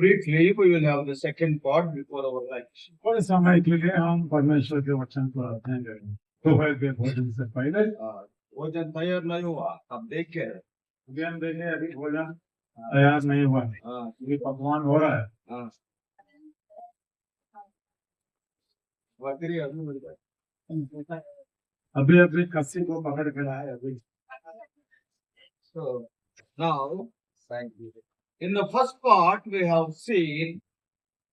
briefly, we will have the second part before our lunch. थोड़े समय के लिए हम परमेश्वर के वचन को अध्ययन करेंगे। दोपहर के भोजन से पहले भोजन तैयार नहीं हुआ, अब देखे अध्ययन देंगे। अभी भोजन तैयार नहीं हुआ है, अभी पकवान हो रहा है। बकरी अभी मिल गई। अभी अभी कस्सी को पकड़ के लाए अभी। So now, thank you. In the first part, we have seen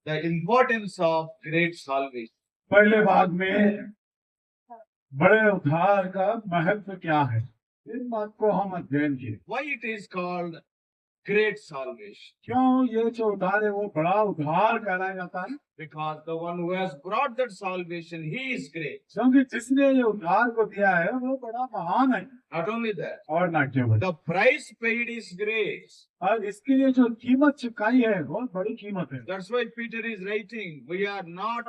the importance of great salvation. पहले भाग में बड़े उद्धार का महत्व क्या है, इस बात को हम अध्ययन किए। Why it is called great salvation? क्यों ये जो उद्धार है वो बड़ा उद्धार कहलाया जाता है? Because the one who has brought that salvation, he is great. क्योंकि जिसने ये उद्धार को दिया है वो बड़ा महान है। Not only that, और ना केवल the price paid is great. और इसके लिए जो कीमत चुकाई है बहुत बड़ी कीमत है। That's why Peter is writing, we are not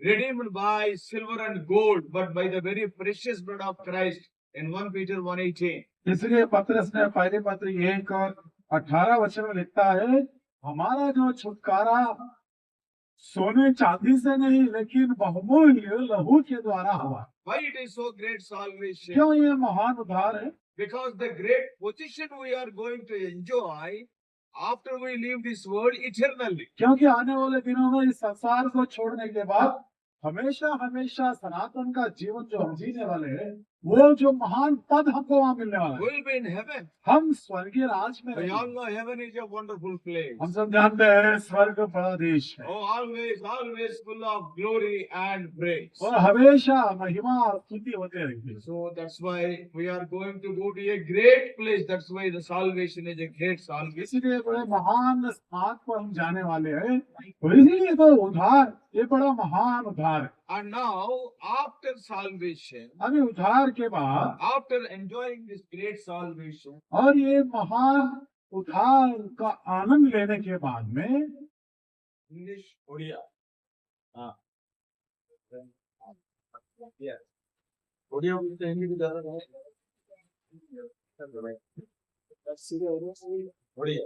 redeemed by silver and gold, but by the very precious blood of Christ in 1 Peter 1:18. इसलिए पत्रस ने पहले पत्र 1:18 में लिखता है, हमारा जो छुटकारा सोने चांदी से नहीं लेकिन बहुमूल्य लहू के द्वारा हुआ। Why it is so great salvation? क्यों ये महान उद्धार है? Because the great position we are going to enjoy after we leave this world eternally. क्योंकि आने वाले दिनों में इस संसार को छोड़ने के बाद हमेशा हमेशा सनातन का जीवन जो हम जीने वाले हैं, वो जो महान पद हमको वहाँ मिलने वाला है। We'll be in heaven. हम स्वर्गीय राज में We all रहेंगे। know heaven is a wonderful place. हम सब जानते हैं स्वर्ग बड़ा देश है Oh, always full of glory and praise. और हमेशा महिमा और स्तुति होते रहेंगे। So that's why we are going to go to a great place. That's why the salvation is a great salvation. इसीलिए बड़े महान स्थान पर हम जाने वाले हैं, और इसीलिए तो उद्धार ये बड़ा महान उद्धार है। And now, after salvation, अभी उद्धार के बाद after enjoying this great salvation, और ये महान उद्धार का आनंद लेने के बाद में English, Odia. Yeah. Odia with the English Odia.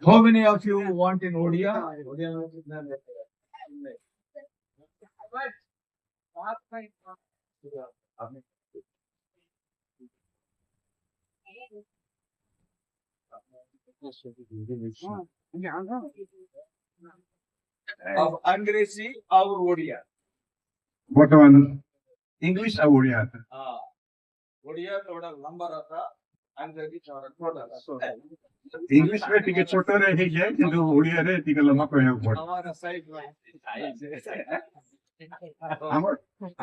How many of you want in Odia? Of अंग्रेजी और ओडिया। What one English और उड़िया था। हाँ, ओडिया थोड़ा लंबा रहता, अंग्रेजी थोड़ा छोटा रहता। इंग्लिश में टिके छोटा रहे है किंतु उड़िया रे टिके लंबा कहବାକୁ ପଡେ। हमारा साइड में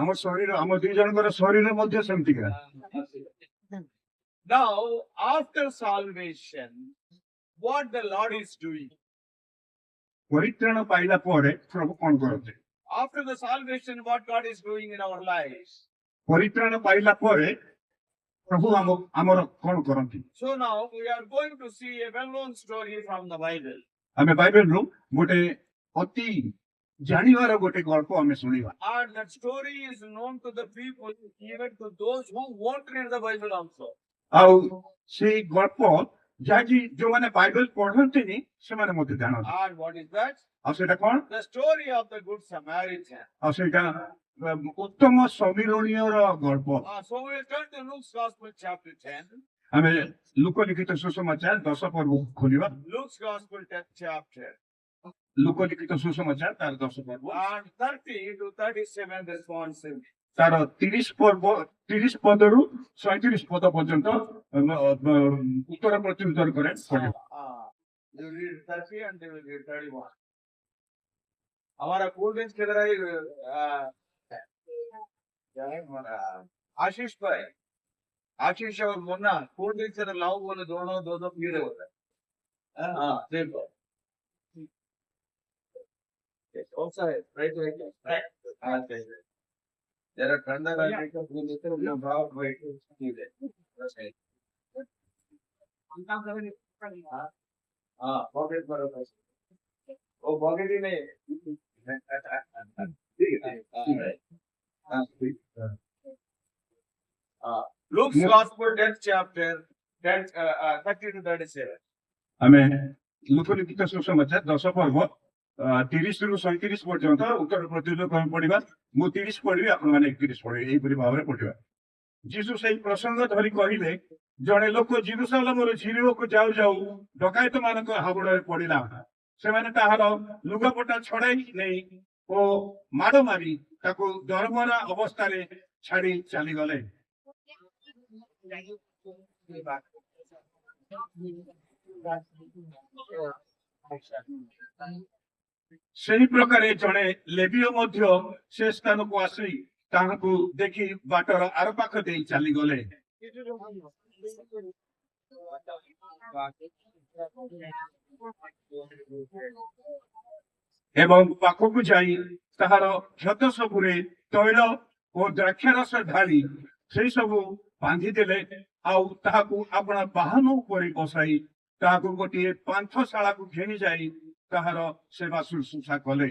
ଆମ ଶରୀର ଆମ ଦୁଇ ଜଣଙ୍କର ଶରୀର ମଧ୍ୟ ସେମିତିକା। Now, after salvation, what the Lord is doing? ପରିତ୍ରାଣ ପାଇଲା ପରେ ପ୍ରଭୁ କଣ କରନ୍ତି? After the salvation, what God is doing in our lives? ପରିତ୍ରାଣ ପାଇଲା ପରେ ପ୍ରଭୁ ଆମର କଣ କରନ୍ତି? So now we are going to see a well-known story from the Bible. ଆମେ ବାଇବେଲରୁ ଗୋଟେ ଅତି ଜାଣିବାର ଗୋଟେ ଗଳ୍ପ ଆମେ ଶୁଣିବା। And that story is known to the people, even to those who won't read the Bible also. ଆଉ ସେଇ ଗଳ୍ପ ଯାହାକି ଯୋଉମାନେ ବାଇବେଲ ପଢନ୍ତିନି ସେମାନେ ମଧ୍ୟ ଜାଣନ୍ତି। And what is that? ଆଉ ସେଇଟା କଣ? The story of the Good Samaritan. ଆଉ ସେଇଟା ଉତ୍ତମ ସମୀରଣୀୟର ଗଳ୍ପ। So we will turn to Luke's Gospel chapter 10. ଆମେ ଲୁକ ଲିଖିତ ସୁସମାଚାର 10 ପର୍ବକୁ ଖୋଲିବା। Luke's Gospel 10th chapter. ଲୁକ ଲିଖିତ ସୁସମାଚାର ତାର 10 ପର୍ବ And 30 to 37 responsive. ତାର 30 ପଦରୁ 37 ପଦ ପର୍ଯ୍ୟନ୍ତ ଉତ୍ତର ପ୍ରତ୍ୟୁତ୍ତର କରେ ପଢିବା। You read 30 and they will read 31. हमारा कोल्ड ड्रिंक्स किधर है? क्या है हमारा आशीष भाई, आशीष और मुन्ना कोल्ड ड्रिंक्स किधर लाओ बोले, दोनों दो पी रहे होते हैं। हाँ देखो कौन सा है? राइट जरा ठंडा रहने का अपना भाव हाँ पॉकेट पर वो पॉकेट ही नहीं Luke's Gospel, 10th chapter, 30 to 37. ଆମେ ଲୋକଲିଖିତ ସୁସମାଚାର 10 ପର୍ବ 30 ରୁ 37 ପର୍ଯ୍ୟନ୍ତ ଉତ୍ତର ପ୍ରତିଉତ୍ତର ଆମେ ପଢିବା। ମୁଁ 30 ପଢିବି, ଆପଣମାନେ 31 ପଢିବେ। ଏହିପରି ଭାବରେ ପଢିବା। ଯୀଶୁ ସେହି ପ୍ରସଙ୍ଗ ଧରି କହିଲେ, ଜଣେ ଲୋକ ଜେରୁସାଲେମରୁ ଝିରିବାକୁ ଯାଉ ଯାଉ ଡକାୟତ ମାନଙ୍କ ହାବୁଡରେ ପଡିଲା। ସେମାନେ ତାହାର ଲୁଗାପଟା ଛଡାଇ ନେଇ ଓ ମାଡ ମାରି ତାକୁ ଦରମରା ଅବସ୍ଥାରେ ଛାଡି ଚାଲିଗଲେ। ସେହି ପ୍ରକାରେ ଜଣେ ଲେବୀୟ ମଧ୍ୟ ସେ ସ୍ଥାନକୁ ଆସି ତାହାକୁ ଦେଖି ବାଟର ଆର ପାଖ ଦେଇ ଚାଲିଗଲେ। ଏବଂ ପାଖକୁ ଯାଇ ତାହାର କ୍ଷତ ସବୁରେ ତୈଳ ଓ ଦ୍ରାକ୍ଷାରସ ଢାଳି ସେଇ ସବୁ ବାନ୍ଧିଦେଲେ। ଆଉ ତାହାକୁ ଆପଣା ବାହନ ଉପରେ ବସାଇ ତାହାକୁ ଗୋଟିଏ ପାନ୍ଥଶାଳାକୁ ଘେନି ଯାଇ ତାହାର ସେବା ଶୁଶ୍ରୂଷା କଲେ।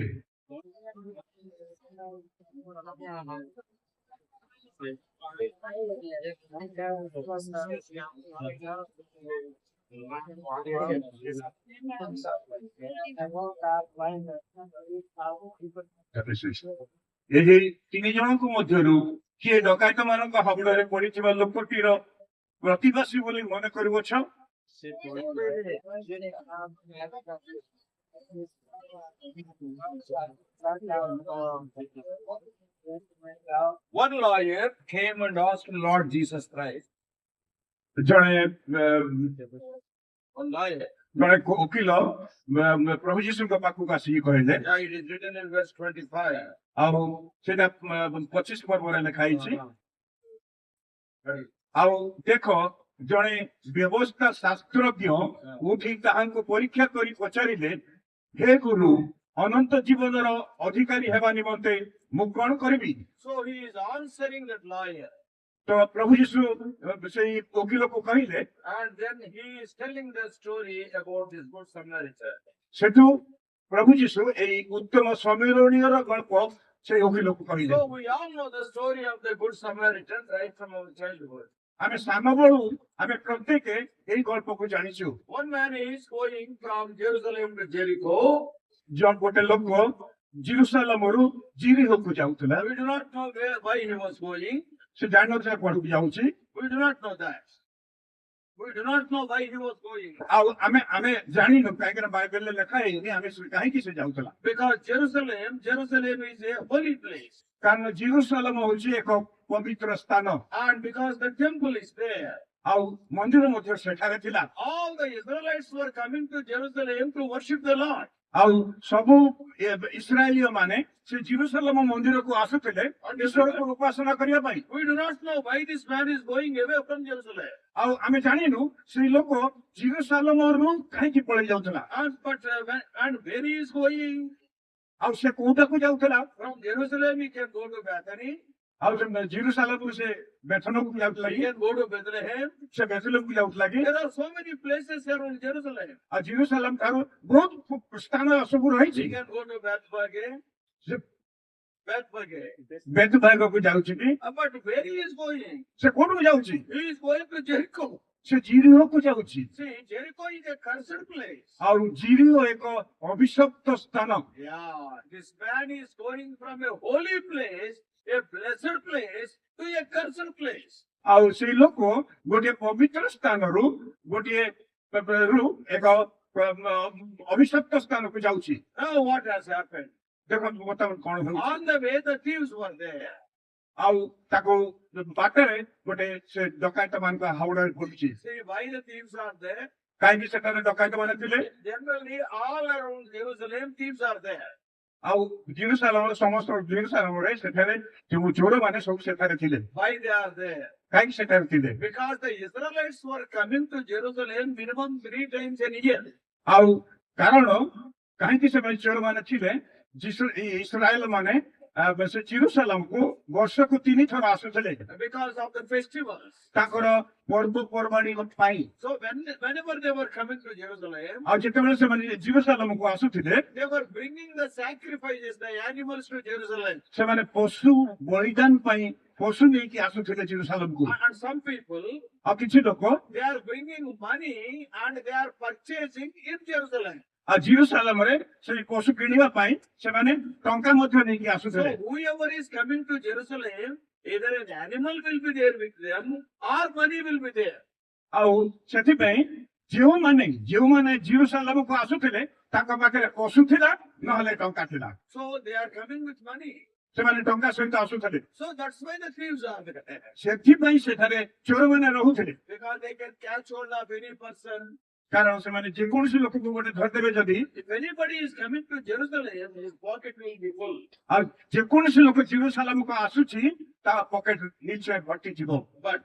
ଏହି 3 ଜଣଙ୍କ ମଧ୍ୟରୁ କିଏ ଡକାୟତ ମାନଙ୍କ ହାବୁଡରେ ପଡିଥିବା ଲୋକଟିର ପ୍ରତିବାସୀ ବୋଲି ମନେ କରୁଅଛ? One lawyer came and asked Lord Jesus Christ. ଜଣେ One lawyer. ଜଣେ ଓକିଲ ପ୍ରଭୁ ଯୀଶୁଙ୍କ ପାଖକୁ ଆସିକି କହିଲେ, Yeah, it is written in verse 25. ଆଉ ସେଇଟା 25 ପର୍ବରେ ଲେଖା ହେଇଛି। ଆଉ ଦେଖ, ଜଣେ ବ୍ୟବସ୍ଥା ଶାସ୍ତ୍ରଜ୍ଞ ଉଠି ତାହାଙ୍କୁ ପରୀକ୍ଷା କରି ପଚାରିଲେ, ହେ ଗୁରୁ, ଅନନ୍ତ ଜୀବନର ଅଧିକାରୀ ହେବା ନିମନ୍ତେ ମୁଁ କଣ କରିବି? So he is answering that lawyer. ତ ପ୍ରଭୁ ଯୀଶୁ ସେଇ ଓକିଲକୁ କହିଲେ, And then he is telling the story about this good Samaritan. ସେଠୁ ପ୍ରଭୁ ଯୀଶୁ ଏଇ ଉତ୍ତମ ସମ୍ମିଳନୀୟର ଗଳ୍ପ ସେଇ ଓକିଲକୁ କହିଲେ। So we all know the story of the good Samaritan right from our childhood. ଆମେ ସାନ ବେଳୁ ଆମେ ପ୍ରତ୍ୟେକ ଏଇ ଗଳ୍ପକୁ ଜାଣିଛୁ। One man is going from Jerusalem to Jericho. ଗୋଟେ ଲୋକ ଜେରୁସାଲେମରୁ ଜିରିହୋକୁ ଯାଉଥିଲା। We do not know why he was going. ସେ ଜାଣିନଥିଲା କୁଆଡକୁ ଯାଉଛି। We do not know that. We do not know why he was going. ଆଉ ଆମେ ଜାଣିନୁ, କାହିଁକି ବାଇବେଲରେ ଲେଖା ହେଇନି ଆମେ କାହିଁକି ସେ ଯାଉଥିଲା। Because Jerusalem is a holy place. କାରଣ ଜେରୁସାଲେମ ହଉଛି ଏକ ପବିତ୍ର ସ୍ଥାନ। And because the temple is there. ଆଉ ମନ୍ଦିର ମଧ୍ୟ ସେଠାରେ ଥିଲା। All the Israelites were coming to Jerusalem to worship the Lord. ଆଉ ସବୁ ଇସ୍ରାଏଲୀୟ ମାନେ ସେ ଜେରୁସାଲେମ ମନ୍ଦିରକୁ ଆସୁଥିଲେ ଈଶ୍ୱରକୁ ଉପାସନା କରିବା ପାଇଁ। We do not know why this man is going away from Jerusalem. ଆଉ ଆମେ ଜାଣିନୁ ସେଇ ଲୋକ ଜେରୁସାଲେମରୁ କାହିଁକି ପଳେଇ ଯାଉଥିଲା। And where he is going? ଆଉ ସେ କୋଉଟାକୁ ଯାଉଥିଲା? From Jerusalem he can go to Bethany. ଆଉ ଜେରୁସାଲେମକୁ ସେ ବେଥନକୁ ଯାଉଥିଲା He କି? can go to Bethlehem. ସେ ବେଥଲେମକୁ ଯାଉଥିଲା କି? There are so many places around Jerusalem. ଆଉ ଜେରୁସାଲେମ ଠାରୁ ବହୁତ ସ୍ଥାନ ସବୁ ରହିଛି। He can go to Bethphage. ସେ Bethphage. ବେଥଭାଗକୁ ଯାଉଛି କି? But where he is going? ସେ କୋଉଠକୁ ଯାଉଛି? He is going to Jericho. ସେ ଜିରିହୋକୁ ଯାଉଛି। See, Jericho is a cursed place. ଆଉ ଜିରିହୋ ଏକ ଅଭିଶପ୍ତ ସ୍ଥାନ। Yeah, this man is going from a holy place, a blessed place, to a cursed place. ଆଉ ସେଇ ଲୋକ ଗୋଟିଏ ପବିତ୍ର ସ୍ଥାନରୁ ଗୋଟିଏ ଏକ ଅଭିଶପ୍ତ ସ୍ଥାନକୁ ଯାଉଛି। Now what has happened? ଦେଖନ୍ତୁ ବର୍ତ୍ତମାନ କଣ ହଉଛି। On the way the thieves were there. ଆଉ ତାକୁ ବାଟରେ ଗୋଟେ ସେ ଡକାୟତ ମାନଙ୍କ ହାଉଡାରେ ପଡୁଛି। See why the thieves are there? କାହିଁକି ସେଠାରେ ଡକାୟତ ମାନେ ଥିଲେ? Generally all around Jerusalem thieves are there. ଆଉ ଜେରୁସାଲେମ ସମସ୍ତ ଜେରୁସାଲେମରେ ସେଠାରେ ଯେଉଁ ଚୋରମାନେ ସବୁ ସେଠାରେ ଥିଲେ। Why they are there? କାହିଁକି ସେଠାରେ ଥିଲେ? Because the Israelites were coming to Jerusalem minimum 3 times a year. ଆଉ କାରଣ କାହିଁକି ସେମାନେ ଚୋରମାନେ ଥିଲେ? ଇସ୍ରାଏଲ ମାନେ ସେ ଜିରୁସାଲାମକୁ ବର୍ଷକୁ 3 ଥର ଆସୁଥିଲେ because of the festivals. ତାଙ୍କର ପର୍ବପର୍ବାଣୀ ପାଇଁ। So whenever they were coming to Jerusalem, ଆଉ ଯେତେବେଳେ ସେମାନେ ଜିରୁସାଲାମକୁ ଆସୁଥିଲେ they were bringing the sacrifices, the animals to Jerusalem. ସେମାନେ ପଶୁ ବଳିଦାନ ପାଇଁ ପଶୁ ନେଇକି ଆସୁଥିଲେ ଜିରୁସାଲାମକୁ। And some people, ଆଉ କିଛି ଲୋକ they are bringing money and they are purchasing in Jerusalem. ଆଉ ଜିରୁସାଲାମରେ ସେଇ ପଶୁ କିଣିବା ପାଇଁ ସେମାନେ ଟଙ୍କା ମଧ୍ୟ ନେଇକି So ଆସୁଥିଲେ। whoever is coming to Jerusalem, either an animal will be there with them or money will be there. ଆଉ ସେଥିପାଇଁ ଯେଉଁମାନେ ଜିରୁସାଲାମକୁ ଆସୁଥିଲେ ତାଙ୍କ ପାଖରେ ପଶୁ ଥିଲା ନହେଲେ ଟଙ୍କା ଥିଲା। So they are coming with money. ସେମାନେ ଟଙ୍କା ସହିତ ଆସୁଥିଲେ। So that's why the thieves are there. ସେଥିପାଇଁ ସେଠାରେ ଚୋରମାନେ ରହୁଥିଲେ। Because they can catch hold of any person. କାରଣ ସେମାନେ ଯେକୌଣସି ଲୋକକୁ ଗୋଟେ ଧରିଦେବେ ଯଦି If anybody is coming to Jerusalem, his pocket will be full. ଆଉ ଯେକୌଣସି ଲୋକ ଜିରୁସାଲାମକୁ ଆସୁଛି ତା ପକେଟ ନିଶ୍ଚୟ ଭର୍ତ୍ତିଯିବ। But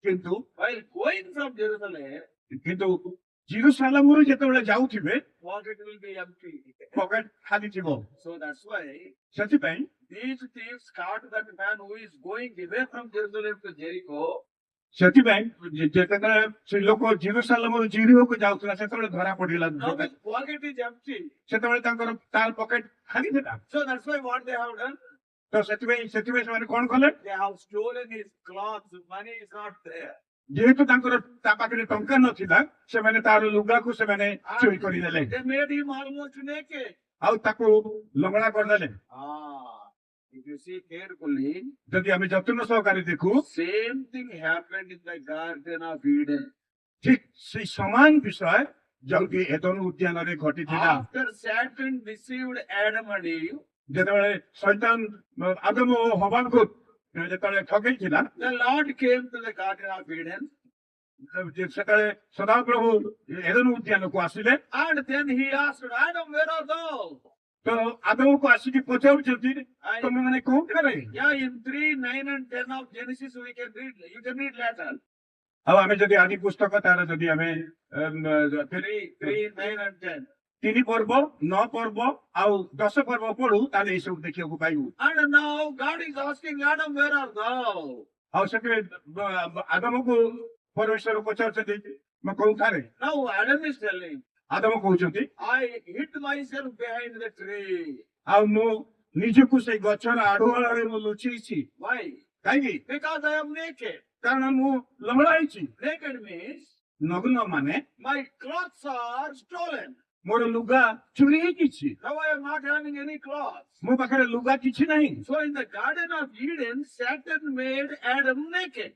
କିନ୍ତୁ while going from Jerusalem, ଜିରୁସାଲାମରୁ ଯେତେବେଳେ ଯାଉଥିବେ pocket will be empty. Pocket ଖାଲି ଥିବ। So that's why ସେଥିପାଇଁ these thieves caught that man who is going away from Jerusalem to Jericho. ସେଥିପାଇଁ ଯେତେବେଳେ ସେ ଲୋକ ଜିରୁସାଲାମରୁ ଜିରିହୋକୁ ଯାଉଥିଲା ସେତେବେଳେ ଧରା ପଡିଲା। Now his pocket is empty. ସେତେବେଳେ ତାର ପକେଟ ଖାଲି ଥିଲା। So that's why what they have done, ତ ସେଥିପାଇଁ ସେମାନେ କଣ କଲେ? they have stolen his clothes. Money is not there. ଯେହେତୁ ତା ପାଖରେ ଟଙ୍କା ନଥିଲା ସେମାନେ ତାର ଲୁଗାକୁ ସେମାନେ ଚୋରି କରିଦେଲେ। They made him almost naked. ଆଉ ତାକୁ ଲଙ୍ଗଳା କରିଦେଲେ। If you see carefully, ଯଦି ଆମେ ଯତ୍ନ ସହକାରେ ଦେଖୁ same thing happened in the Garden of Eden. ଠିକ ସେଇ ସମାନ ବିଷୟ ଯୋଉଠି ଏଦନ ଉଦ୍ୟାନରେ ଘଟିଥିଲା। After Satan deceived Adam and Eve, ଯେତେବେଳେ ଶୈତାନ ଆଦମ ଓ ହବାଙ୍କୁ ଯେତେବେଳେ ଠକେଇଥିଲା the Lord came to the Garden of Eden, ସେତେବେଳେ ସଦାପ୍ରଭୁ ଏଦନ ଉଦ୍ୟାନକୁ ଆସିଲେ। and then he asked, Adam, where are thou? ତ ଆଦମକୁ ଆସିକି ପଚାରୁଛନ୍ତି ତମେ ମାନେ କୋଉଠାରେ? Yeah, in 3, 9 and 10 of Genesis we can read. You can read later. ଆଉ ଆମେ ଯଦି ଆଦି ପୁସ୍ତକ ତାର ଯଦି ଆମେ 3, 9 and 10. 3 ପର୍ବ 9 ପର୍ବ ଆଉ 10 ପର୍ବ ପଢୁ ତାହେଲେ ଏଇ ସବୁ ଦେଖିବାକୁ ପାଇବୁ। And now God is asking Adam, where are thou? ଆଉ ସେଥିରେ ଆଦମକୁ ପରମେଶ୍ୱର ପଚାରୁଛନ୍ତି ମୁଁ କୋଉଠାରେ? Now Adam is telling, Adam କହୁଛନ୍ତି I hid myself behind the tree. ଆଉ ମୁଁ ନିଜକୁ ସେଇ ଗଛର ଆଢୁଆଳରେ ମୁଁ ଲୁଚେଇଛି। Why? କାହିଁକି? Because I am naked. କାରଣ ମୁଁ ଲଙ୍ଗଳା ହେଇଛି। Naked means ନଗ୍ନ ମାନେ my clothes are stolen. ମୋର ଲୁଗା ଚୋରି ହେଇଛି। Now I am not having any clothes. ମୋ ପାଖରେ ଲୁଗା କିଛି ନାହିଁ। So in the Garden of Eden, Satan made Adam naked.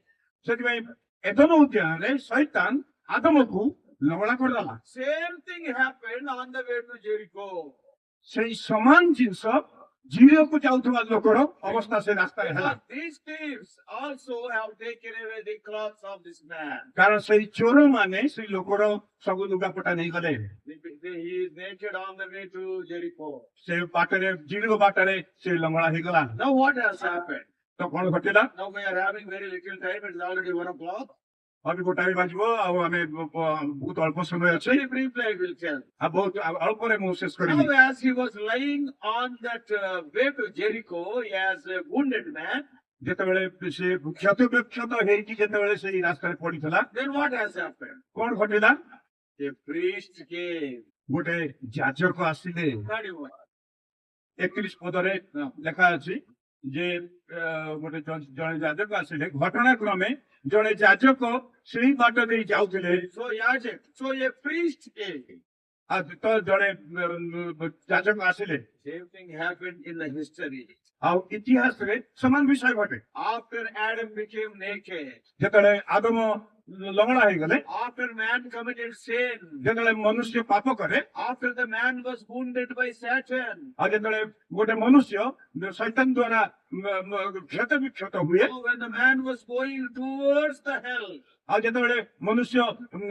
ସେଥିପାଇଁ ଏଦନ ଉଦ୍ୟାନରେ ଶୈତାନ ଆଦମକୁ ଲଙ୍ଗଳା କରିଦେଲା। Same thing happened on the way to Jericho. ସେଇ ସମାନ ଜିନିଷ ଜିରିହୋକୁ ଯାଉଥିବା ଲୋକର ଅବସ୍ଥା ସେ ରାସ୍ତାରେ ହେଲା। Because these thieves also have taken away the clothes of this man. କାରଣ ସେଇ ଚୋରମାନେ ସେଇ ଲୋକର ସବୁ ଲୁଗାପଟା ନେଇଗଲେ। He is naked on the way to Jericho. ସେ ବାଟରେ ଜିରିହୋ ବାଟରେ ସେ ଲଙ୍ଗଳା ହେଇଗଲା। Now what has happened? ତ କଣ ଘଟିଲା? Now we are having very little time. It's already 1 o'clock. ଅବି ଗୋଟାଏ ବାଜିବ ଆଉ ଆମେ ବହୁତ ଅଳ୍ପ ସମୟ ଅଛି। Very briefly I will tell. ଆଉ ବହୁତ ଅଳ୍ପରେ ମୁଁ ଶେଷ କରିବି। Now as he was lying on that way to Jericho as a wounded man, ଯେତେବେଳେ ସେ କ୍ଷତ ହେଇକି ଯେତେବେଳେ ସେଇ ରାସ୍ତାରେ ପଡିଥିଲା then what has happened? କଣ ଘଟିଲା? A priest came. ଗୋଟେ ଯାଜକ ଆସିଲେ। 31. 31 ପଦରେ ଲେଖା ଅଛି ଯେ ଗୋଟେ ଜଣେ ଯାଜକ ଆସିଲେ। ଘଟଣାକ୍ରମେ ଜଣେ ଯାଜକ ସେଇ ବାଟ ଦେଇ ଯାଉଥିଲେ। So a priest came. ତ ଜଣେ ଯାଜକ ଆସିଲେ। Same thing happened in the history. ଆଉ ଇତିହାସରେ ସମାନ ବିଷୟ ଘଟେ। After Adam became naked, ଯେତେବେଳେ ଆଦମ ଲଙ୍ଗଳା ହେଇଗଲେ, after man committed sin, ଯେତେବେଳେ ମନୁଷ୍ୟ ପାପ କରେ, after the man was wounded by Satan, ଆଉ ଯେତେବେଳେ ଗୋଟେ ମନୁଷ୍ୟ ଶୈତାନ ଦ୍ୱାରା କ୍ଷତ ବିକ୍ଷତ ହୁଏ, so when the man was going towards the hell, ଆଉ ଯେତେବେଳେ ମନୁଷ୍ୟ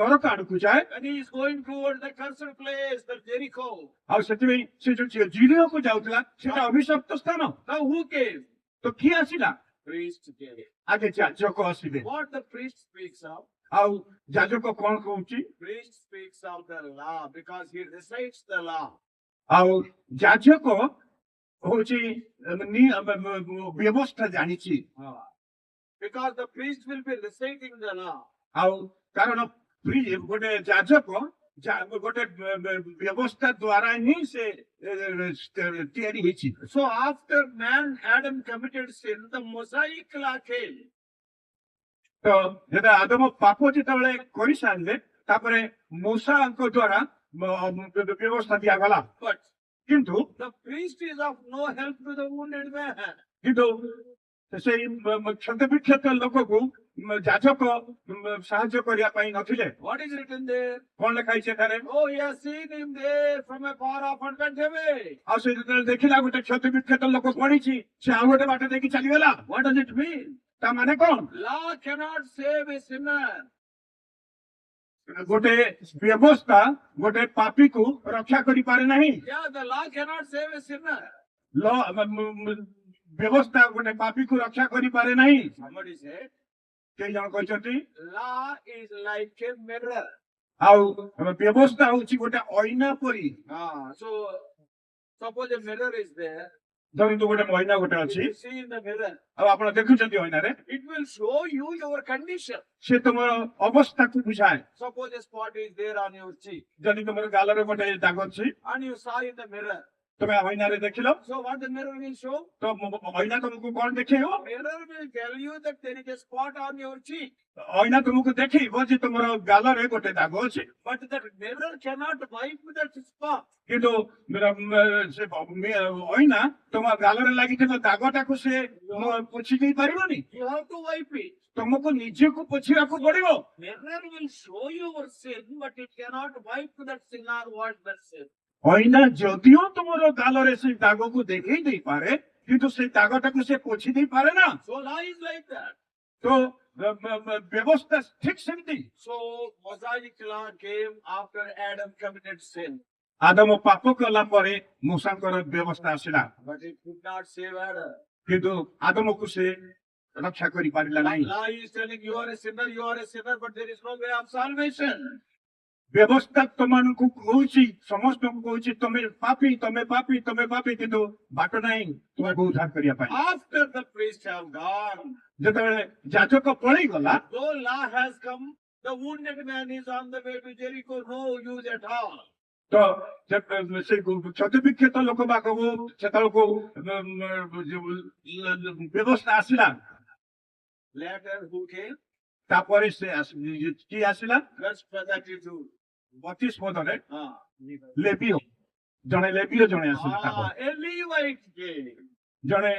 ନରକ ଆଡକୁ ଯାଏ, and he is going towards the cursed place, the Jericho. ଆଉ ସେଥିପାଇଁ ସେ ଯୋଉ ଜିରିହୋକୁ ଯାଉଥିଲା ସେଟା ଅଭିଶପ୍ତ ସ୍ଥାନ। Now who came? ତ କିଏ ଆସିଲା? Priest came. ଆଗେ ଯାଜକ ଆସିଲେ। What the priest speaks of? ଆଉ ଯାଜକ କଣ କହୁଛି? Priest speaks of the law because he recites the law. ଆଉ ଯାଜକ ହଉଛି ବ୍ୟବସ୍ଥା ଜାଣିଛି Because the priest will be reciting the law. ଆଉ କାରଣ ଗୋଟେ ଯାଜକ ଗୋଟେ ବ୍ୟବସ୍ଥା ଦ୍ଵାରା ହିଁ ସେ ତିଆରି ହେଇଛି। So after man Adam committed sin, the Mosaic law came. ତ ଯେତେବେଳେ ଆଦମ ପାପ ଯେତେବେଳେ କରିସାରିଲେ ତାପରେ ମୂଷାଙ୍କ ଦ୍ଵାରା ବ୍ୟବସ୍ଥା ଦିଆଗଲା। But କିନ୍ତୁ the priest is of no help to the wounded man. କିନ୍ତୁ ସେଇ କ୍ଷତବିକ୍ଷତ ଲୋକକୁ ଯାଜକ ସାହାଯ୍ୟ କରିବା ପାଇଁ ନଥିଲେ। What is written there? କଣ ଲେଖା ହେଇଛି ଏଠାରେ? Oh, he has seen him there from afar off and went away. ଆଉ ସେ ଯେତେବେଳେ ଦେଖିଲା ଗୋଟେ କ୍ଷତବିକ୍ଷତ ଲୋକ ପଡିଛି ସେ ଆଉ ଗୋଟେ ବାଟ ଦେଇକି ଚାଲିଗଲା। What does it mean? ତା ମାନେ କଣ? Law cannot save a sinner. ଗୋଟେ ବ୍ୟବସ୍ଥା ଗୋଟେ ପାପୀକୁ ରକ୍ଷା କରିପାରେ ନାହିଁ। Yeah, the law cannot save a sinner. ବ୍ୟବସ୍ଥା ଗୋଟେ ପାପୀକୁ ରକ୍ଷା କରିପାରେ ନାହିଁ। Somebody said, କେହି ଜଣ କହିଛନ୍ତି law is like a mirror. ଆଉ ବ୍ୟବସ୍ଥା ହଉଛି ଗୋଟେ ଅଇନା ପରି। So suppose a mirror is there. ଧରନ୍ତୁ ଗୋଟେ ଅଇନା ଗୋଟେ ଅଛି। You see in the mirror. ଆଉ ଆପଣ ଦେଖୁଛନ୍ତି ଅଇନାରେ। It will show you your condition. ସେ ତୁମର ଅବସ୍ଥାକୁ ବୁଝାଏ। Suppose a spot is there on your cheek. ଯଦି ତୁମର ଗାଲରେ ଗୋଟେ ଦାଗ ଅଛି And you saw in the mirror. ତୁମେ ଅଇନାରେ ଦେଖିଲ So what the mirror will show? ତ ଅଇନା ତୁମକୁ କଣ ଦେଖେଇବ? Mirror will tell you that there is a spot on your cheek. ଅଇନା ତୁମକୁ ଦେଖେଇବ ଯେ ତୁମର ଗାଲରେ ଗୋଟେ ଦାଗ ଅଛି। But that mirror cannot wipe that spot. କିନ୍ତୁ ସେ ଅଇନା ତୁମ ଗାଲରେ ଲାଗିଥିବା ଦାଗଟାକୁ ସେ ପୋଛି ଦେଇ ପାରିବନି। You have to wipe it. ତୁମକୁ ନିଜକୁ ପୋଛିବାକୁ ପଡିବ। Mirror will show you your sin, but it cannot wipe that sin or wash that sin. ଅଇନା ଯଦିଓ ତୁମର ଗାଲରେ ସେ ଦାଗକୁ ଦେଖେଇ ଦେଇପାରେ କିନ୍ତୁ ସେ ଦାଗଟାକୁ ସେ ପୋଛି ଦେଇପାରେ ନା। So law is like that. ତ ବ୍ୟବସ୍ଥା ଠିକ ସେମିତି। So Mosaic law came after Adam committed sin. Adam ପାପ କଲା ପରେ ମୂଷାଙ୍କର ବ୍ୟବସ୍ଥା ଆସିଲା। But it could not save Adam. କିନ୍ତୁ ଆଦମକୁ ସେ ରକ୍ଷା କରିପାରିଲା ନାହିଁ। Law is telling you are a sinner, but there is no way of salvation. ବ୍ୟବସ୍ଥା ତମମାନଙ୍କୁ କହୁଛି ସମସ୍ତଙ୍କୁ କହୁଛି ତମେ ପାପୀ କିନ୍ତୁ ବାଟ ନାହିଁ ତୁମକୁ ଉଦ୍ଧାର କରିବା ପାଇଁ। After the priest have gone, ଯେତେବେଳେ ଯାଜକ ପଳେଇଗଲା though law has come, the wounded man is on the way to Jericho, no use at all. ତ ସେ କ୍ଷତବିକ୍ଷତ ଲୋକ ପାଖକୁ ସେତେବେଳକୁ ବ୍ୟବସ୍ଥା ଆସିଲା। Later who came? ତାପରେ ସେ କିଏ ଆସିଲା? Verse 32. 32 ପଦରେ Ah, ଲେବିୟ ଜଣେ ଆସିଲା। a Levite came. ଜଣେ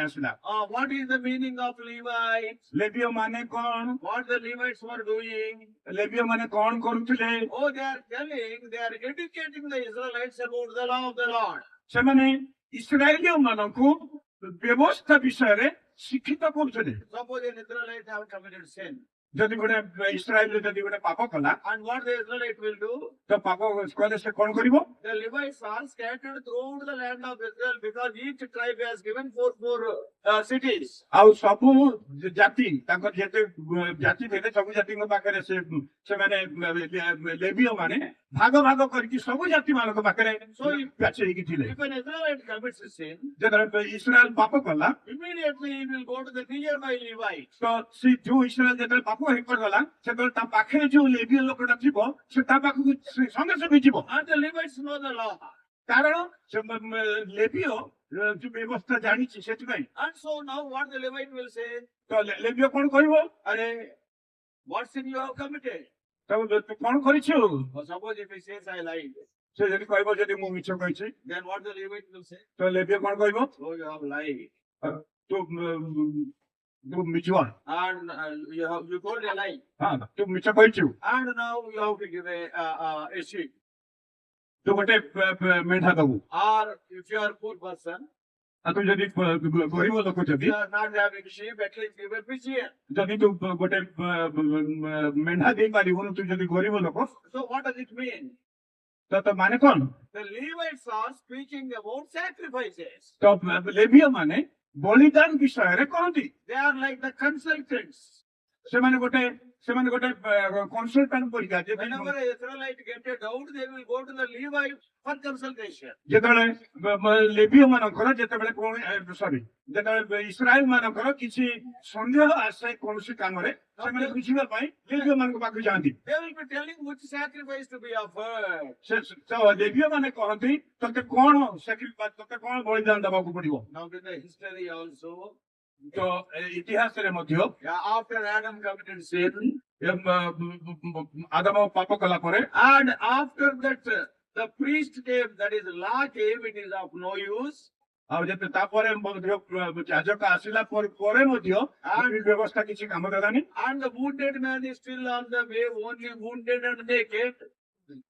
ଆସିଲା। What is the meaning of Levites? ଲେବିୟ ମାନେ କଣ? What the Levites were doing? ଲେବିୟ ମାନେ କଣ କରୁଥିଲେ? Oh, they are educating the Israelites about the law of the Lord. ସେମାନେ ଇସ୍ରାଏଲୀୟ ମାନଙ୍କୁ ବ୍ୟବସ୍ଥା ବିଷୟରେ ଶିକ୍ଷିତ କରୁଥିଲେ। Suppose an Israelite have committed sin. ଯଦି ଗୋଟେ ଇସ୍ରାଏଲରେ ଯଦି ଗୋଟେ ପାପ କଲା And what the Israelite will do? ତ ପାପ କଲେ ସେ କଣ କରିବ? The Levites are scattered throughout the land of Israel because each tribe has given four cities. ଆଉ ସବୁ ଜାତି ତାଙ୍କର ଯେତେ ଜାତି ଥିଲେ ସବୁ ଜାତିଙ୍କ ପାଖରେ ସେମାନେ ଲେବିୟ ମାନେ ଭାଗ କରିକି ସବୁ ଜାତି ମାନଙ୍କ ପାଖରେ ହେଇକି ଥିଲେ। If an Israelite commits a sin, ଯେତେବେଳେ ଇସ୍ରାଏଲ ପାପ କଲା immediately he will go to the nearby Levites. ତ ସେ ଯୋଉ ଇସ୍ରାଏଲ ଯେତେବେଳେ ପାପ ହେଇଗଲା ସେତେବେଳେ ତା ପାଖରେ ଯୋଉ ଲେବିୟ ଲୋକଟା ଥିବ ସେ ତା ପାଖକୁ ସଙ୍ଗେ ସଙ୍ଗେ ଯିବ। And the Levites know the law. କାରଣ ଲେବିୟ ଯୋଉ ବ୍ୟବସ୍ଥା ଜାଣିଛି ସେଥିପାଇଁ। And so now what the Levite will say? ତ ଲେବିୟ କଣ କହିବ? Are what sin you have committed? ତୁ କଣ କରିଛୁ? Suppose if he says I lied, ସେ ଯଦି କହିବ ଯଦି ମୁଁ ମିଛ କହିଛି then what the Levite will say? ତ ଲେବିୟ କଣ କହିବ? Oh, you have lied. ତୁ ମିଛୁଆ। And you told a lie. ହଁ ତୁ ମିଛ କହିଛୁ। And now you have to give a sheep. ତୁ ଗୋଟେ ମେଣ୍ଢା ଦବୁ। Or if you are a poor person, ତୁ ଯଦି ଗରିବ ଲୋକ ଯଦି you are not having sheep, at least give a pigeon. ଯଦି ତୁ ଗୋଟେ ମେଣ୍ଢା ଦେଇପାରିବୁନି ତୁ ଯଦି ଗରିବ ଲୋକ So what does it mean? ତ ମାନେ କଣ? The Levites are speaking about sacrifices. ତ ଲେବିୟ ମାନେ ବଳିଦାନ ବିଷୟରେ କହନ୍ତି। They are like the consultants. ସେମାନେ ଗୋଟେ ସେମାନେ ଗୋଟେ କନସଲଟାଣ୍ଟ ପରିକା Whenever an Israelite get a doubt, they will go to the Levite for consultation. ଯେତେବେଳେ ଲେବୀୟ ମାନଙ୍କର ଯେତେବେଳେ ସରି ଯେତେବେଳେ ଇସ୍ରାଏଲ ମାନଙ୍କର କିଛି ସନ୍ଦେହ ଆସେ କୌଣସି କାମରେ ସେମାନେ ବୁଝିବା ପାଇଁ ଲେବୀୟ ମାନଙ୍କ ପାଖକୁ ଯାଆନ୍ତି। They will be telling which sacrifice to be offered. ଲେବୀୟ ମାନେ କହନ୍ତି ତତେ କଣ ତତେ କଣ ବଳିଦାନ ଦେବାକୁ ପଡିବ। Now in the history also, ତ ଇତିହାସରେ ମଧ୍ୟ after Adam committed sin, Adam ପାପ କଲା ପରେ and after that the priest came, that is law came, it is of no use. ଆଉ ଯେତେ ତାପରେ ମଧ୍ୟ ଯାଜକ ଆସିଲା ପରେ ମଧ୍ୟ ବ୍ୟବସ୍ଥା କିଛି କାମ ଦେଲାନି। And the wounded man is still on the way, only wounded and naked.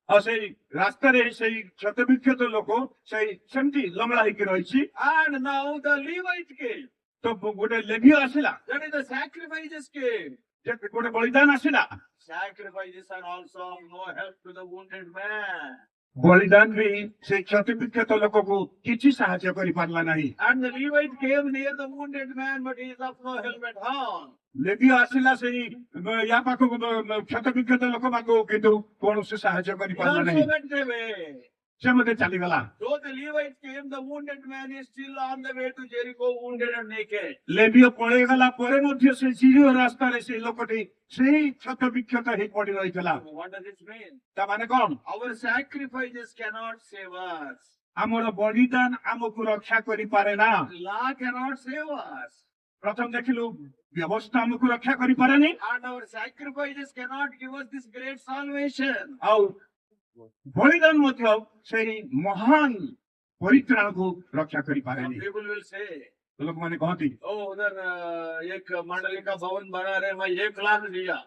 ଆଉ ସେଇ ରାସ୍ତାରେ ସେଇ କ୍ଷତବିକ୍ଷତ ଲୋକ ସେଇ ସେମିତି ଲଙ୍ଗଳା ହେଇକି ରହିଛି। And now the Levite came. ତ ଗୋଟେ ଲେବୀୟ ଆସିଲା, That is the sacrifices came. ଗୋଟେ ବଳିଦାନ ଆସିଲା। Sacrifices are also of no help to the wounded man. ବଳିଦାନ ବି ସେଇ କ୍ଷତବିକ୍ଷତ ଲୋକକୁ କିଛି ସାହାଯ୍ୟ କରିପାରିଲା ନାହିଁ। And the Levite came near the wounded man, but he is of no help at all. ଲେବୀୟ ଆସିଲା ସେଇ ୟା ପାଖକୁ କ୍ଷତବିକ୍ଷତ ଲୋକ ପାଖକୁ, କିନ୍ତୁ କୌଣସି ସାହାଯ୍ୟ He କରିପାରିଲା also ନାହିଁ। went away. ସେ ମଧ୍ୟ ଚାଲିଗଲା। Though the Levite came, the wounded man is still on the way to Jericho, wounded and naked. ଲେବୀୟ ପଳେଇଗଲା ପରେ ମଧ୍ୟ ସେ ଚିର ରାସ୍ତାରେ ସେଇ ଲୋକଟି ସେଇ କ୍ଷତବିକ୍ଷତ ହେଇ ପଡି ରହିଥିଲା। What does it mean? ତା ମାନେ କଣ? Our sacrifices cannot save us. ଆମର ବଳିଦାନ ଆମକୁ ରକ୍ଷା କରିପାରେ ନା। Law cannot save us. ପ୍ରଥମ ଦେଖିଲୁ ବ୍ୟବସ୍ଥା ଆମକୁ ରକ୍ଷା କରିପାରେନି, And our sacrifices cannot give us this great salvation. ଆଉ ବଳିଦାନ ମଧ୍ୟ ସେଇ ମହାନ ପରିତ୍ରାଣକୁ ରକ୍ଷା Some କରିପାରେନି। people will say, ଲୋକମାନେ କହନ୍ତି oh, उधर एक मंडली का भवन बना रहे, मैं 1 लाख दिया.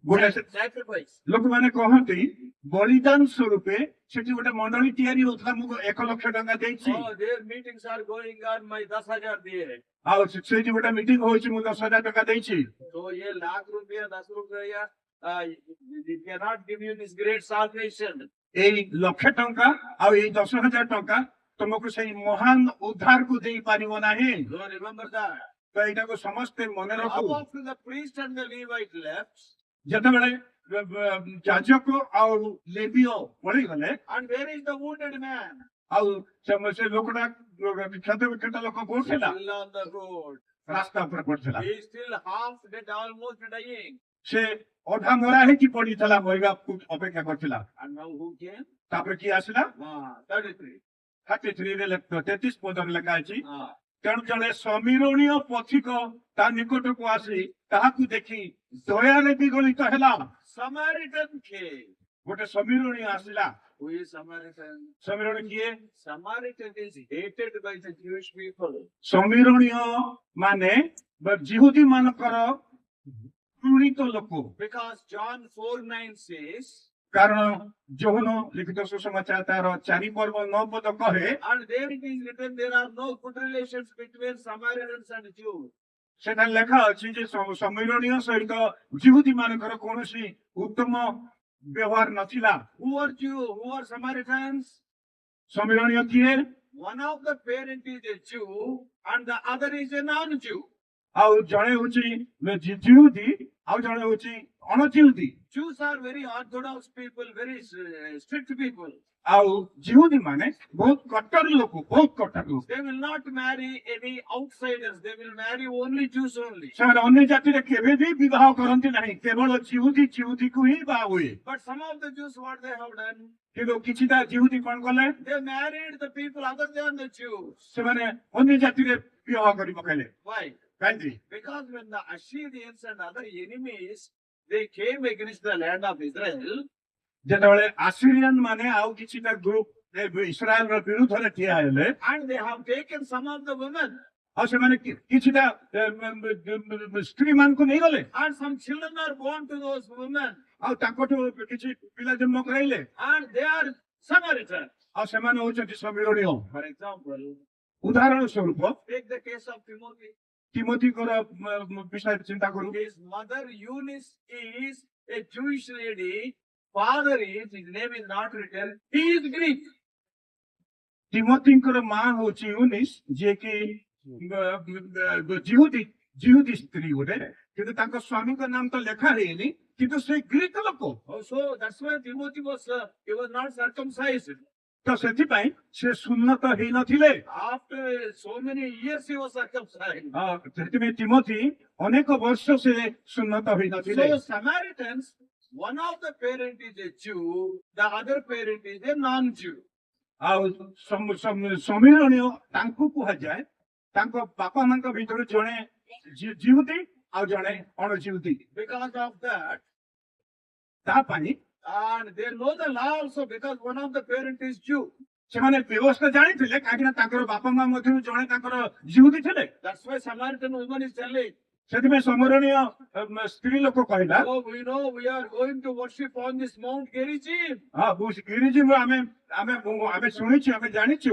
ଗୋଟେ Sacrifice. ଲୋକମାନେ କହନ୍ତି ବଳିଦାନ ସ୍ୱରୂପେ ସେଠି ଗୋଟେ ମଣ୍ଡଳୀ ତିଆରି ହଉଥିଲା, ମୁଁ 1 ଲକ୍ଷ ଟଙ୍କା ଦେଇଛି। Oh, their meetings are going on, मैं 10,000 दिए. ଆଉ ସେଇଠି ଗୋଟେ ମିଟିଂ ହଉଛି, ମୁଁ 10,000 ଟଙ୍କା ଦେଇଛି। So ये लाख रुपया 10 रुपया it cannot give you this great salvation. ଏଇ 1,00,000 ଟଙ୍କା ଆଉ ଏଇ 10,000 ଟଙ୍କା ତମକୁ ସେଇ ମହାନ ଉଦ୍ଧାରକୁ ଦେଇପାରିବ ନାହିଁ। So remember that. ତ ଏଇଟାକୁ ସମସ୍ତେ ମନେ ରଖୁ। Up after the priest and the Levite left, ଯେତେବେଳେ ଯାଜକ ଆଉ ଲେବୀୟ ପଳେଇଗଲେ, and where is the wounded man? ଆଉ ସେ ଲୋକଟା କ୍ଷତବିକ୍ଷତ ଲୋକ କୋଉଠି ଥିଲା? Still on the road. ରାସ୍ତା ଉପରେ ପଡିଥିଲା। He is still half dead, almost dying. ସେ ଅଧା ମରା ହେଇକି ପଡିଥିଲା, ମରିବାକୁ ଅପେକ୍ଷା କରିଥିଲା। And now who came? ତାପରେ କିଏ ଆସିଲା? 33. 33ରେ 33 ପଦରେ ଲେଖା ଅଛି, Ah. ତେଣୁ ଜଣେ ସମୀରଣୀୟ ପଥିକ ତା ନିକଟକୁ ଆସି ତାହାକୁ ଦେଖି ଦୟାରେ ବିଗଳିତ ହେଲା। Samaritan came. ଗୋଟେ ସମୀରଣୀୟ ଆସିଲା। Who is Samaritan? ସମୀରଣୀ କିଏ? Samaritan is hated by the Jewish people. ସମୀରଣୀୟ ମାନେ ଯିହୁଦୀ ମାନଙ୍କର ପୀଡ଼ିତ ଲୋକ। Because John 4:9 says, କାରଣ ଯୌନ ଲିଖିତ ସୁସମାଚାର ତାର 4 ପର୍ବ 9 ପଦ କହେ, and there it is written, there are no good relations between Samaritans and Jews. ସେଠାରେ ଲେଖା ଅଛି ଯେ ସମୀରଣୀୟ ସହିତ ଯିହୁଦୀ ମାନଙ୍କର କୌଣସି ଉତ୍ତମ ବ୍ୟବହାର ନଥିଲା। Who are Jew? Who are Samaritans? ସମୀରଣୀୟ କିଏ? One of the parent is a Jew and the other is a non-Jew. ଆଉ ଜଣେ ହଉଛି ଯିହୁଦୀ ଆଉ ଜଣେ ହଉଛି ଅଣଯିହୁଦୀ। Jews are very orthodox people, very strict people. ଆଉ ଯିହୁଦୀ ମାନେ ବହୁତ କଟ୍ଟର ଲୋକ, ବହୁତ କଟ୍ଟର ଲୋକ। They will not marry any outsiders. They will marry only Jews only. ସେମାନେ ଅନ୍ୟ ଜାତିରେ କେବେ ବି ବିବାହ କରନ୍ତି ନାହିଁ, କେବଳ ଯିହୁଦୀକୁ ହିଁ ବାହା ହୁଏ। But some of the Jews, what they have done, କିନ୍ତୁ କିଛିଟା ଯିହୁଦୀ କଣ କଲେ? they married the people other than the Jews. ସେମାନେ ଅନ୍ୟ ଜାତିରେ ବିବାହ କରି ପକେଇଲେ। Why? କାହିଁକି? Because when the Assyrians and other enemies, they came against the land of Israel, ଯେତେବେଳେ ଆସିରିଆନ ମାନେ ଆଉ କିଛିଟା ଗ୍ରୁପ ଇସ୍ରାଏଲର ବିରୁଦ୍ଧରେ ଠିଆ ହେଲେ, and they have taken some of the women, ଆଉ ସେମାନେ କିଛିଟା ସ୍ତ୍ରୀ ମାନଙ୍କୁ ନେଇଗଲେ, and some children are born to those women, ଆଉ ତାଙ୍କଠୁ କିଛି ପିଲା ଜନ୍ମ କରାଇଲେ, and they are Samaritans. ଆଉ ସେମାନେ ହଉଛନ୍ତି ସମୀରଣୀୟ। For example, ଉଦାହରଣ ସ୍ୱରୂପ take the case of Timothy. ତିମୋଥୀଙ୍କର ବିଷୟରେ ଚିନ୍ତା କରୁ। His mother Eunice is a Jewish lady. Father is, his name is not written, he is Greek. ତିମୋଥୀଙ୍କର ମା ହଉଛି ୟୁନିସ୍, ଯିଏକି ଯିହୁଦୀ ସ୍ତ୍ରୀ ଗୋଟେ, କିନ୍ତୁ ତାଙ୍କ ସ୍ୱାମୀଙ୍କ ନାମ ତ ଲେଖା ହେଇନି, କିନ୍ତୁ ସେ ଗ୍ରୀକ ଲୋକ Oh, so that's why Timothy he was not circumcised. ତ ସେଥିପାଇଁ ସେ ସୁନ୍ନତ ହେଇନଥିଲେ After so many years he was circumcised. ସେଥିପାଇଁ ତିମୋଥୀ ଅନେକ ବର୍ଷ ସେ ସୁନ୍ନତ ହେଇନଥିଲେ So Samaritans, one of the parent is a Jew, the other parent is a non-Jew. ଆଉ ସମିଳନୀୟ ତାଙ୍କୁ କୁହାଯାଏ ତାଙ୍କ ବାପା ମାଙ୍କ ଭିତରୁ ଜଣେ ଜିହୁଦୀ ଆଉ ଜଣେ ଅଣଜିହୁଦୀ Because of that, ତା ପାଇଁ and they know the law also because one of the parent is Jew. ସେମାନେ ବ୍ୟବସ୍ଥା ଜାଣିଥିଲେ କାହିଁକି ନା ତାଙ୍କର ବାପା ମା ମଧ୍ୟରୁ ଜଣେ ତାଙ୍କର ଜିହୁଦୀ ଥିଲେ That's why Samaritan woman is telling, ସେଥିପାଇଁ ସମରଣୀୟ ସ୍ତ୍ରୀ ଲୋକ କହିଲା oh, we know we are going to worship on this Mount Gerizim. ଗିରିଜୀବ ଆମେ ଆମେ ଆମେ ଶୁଣିଛୁ ଆମେ ଜାଣିଛୁ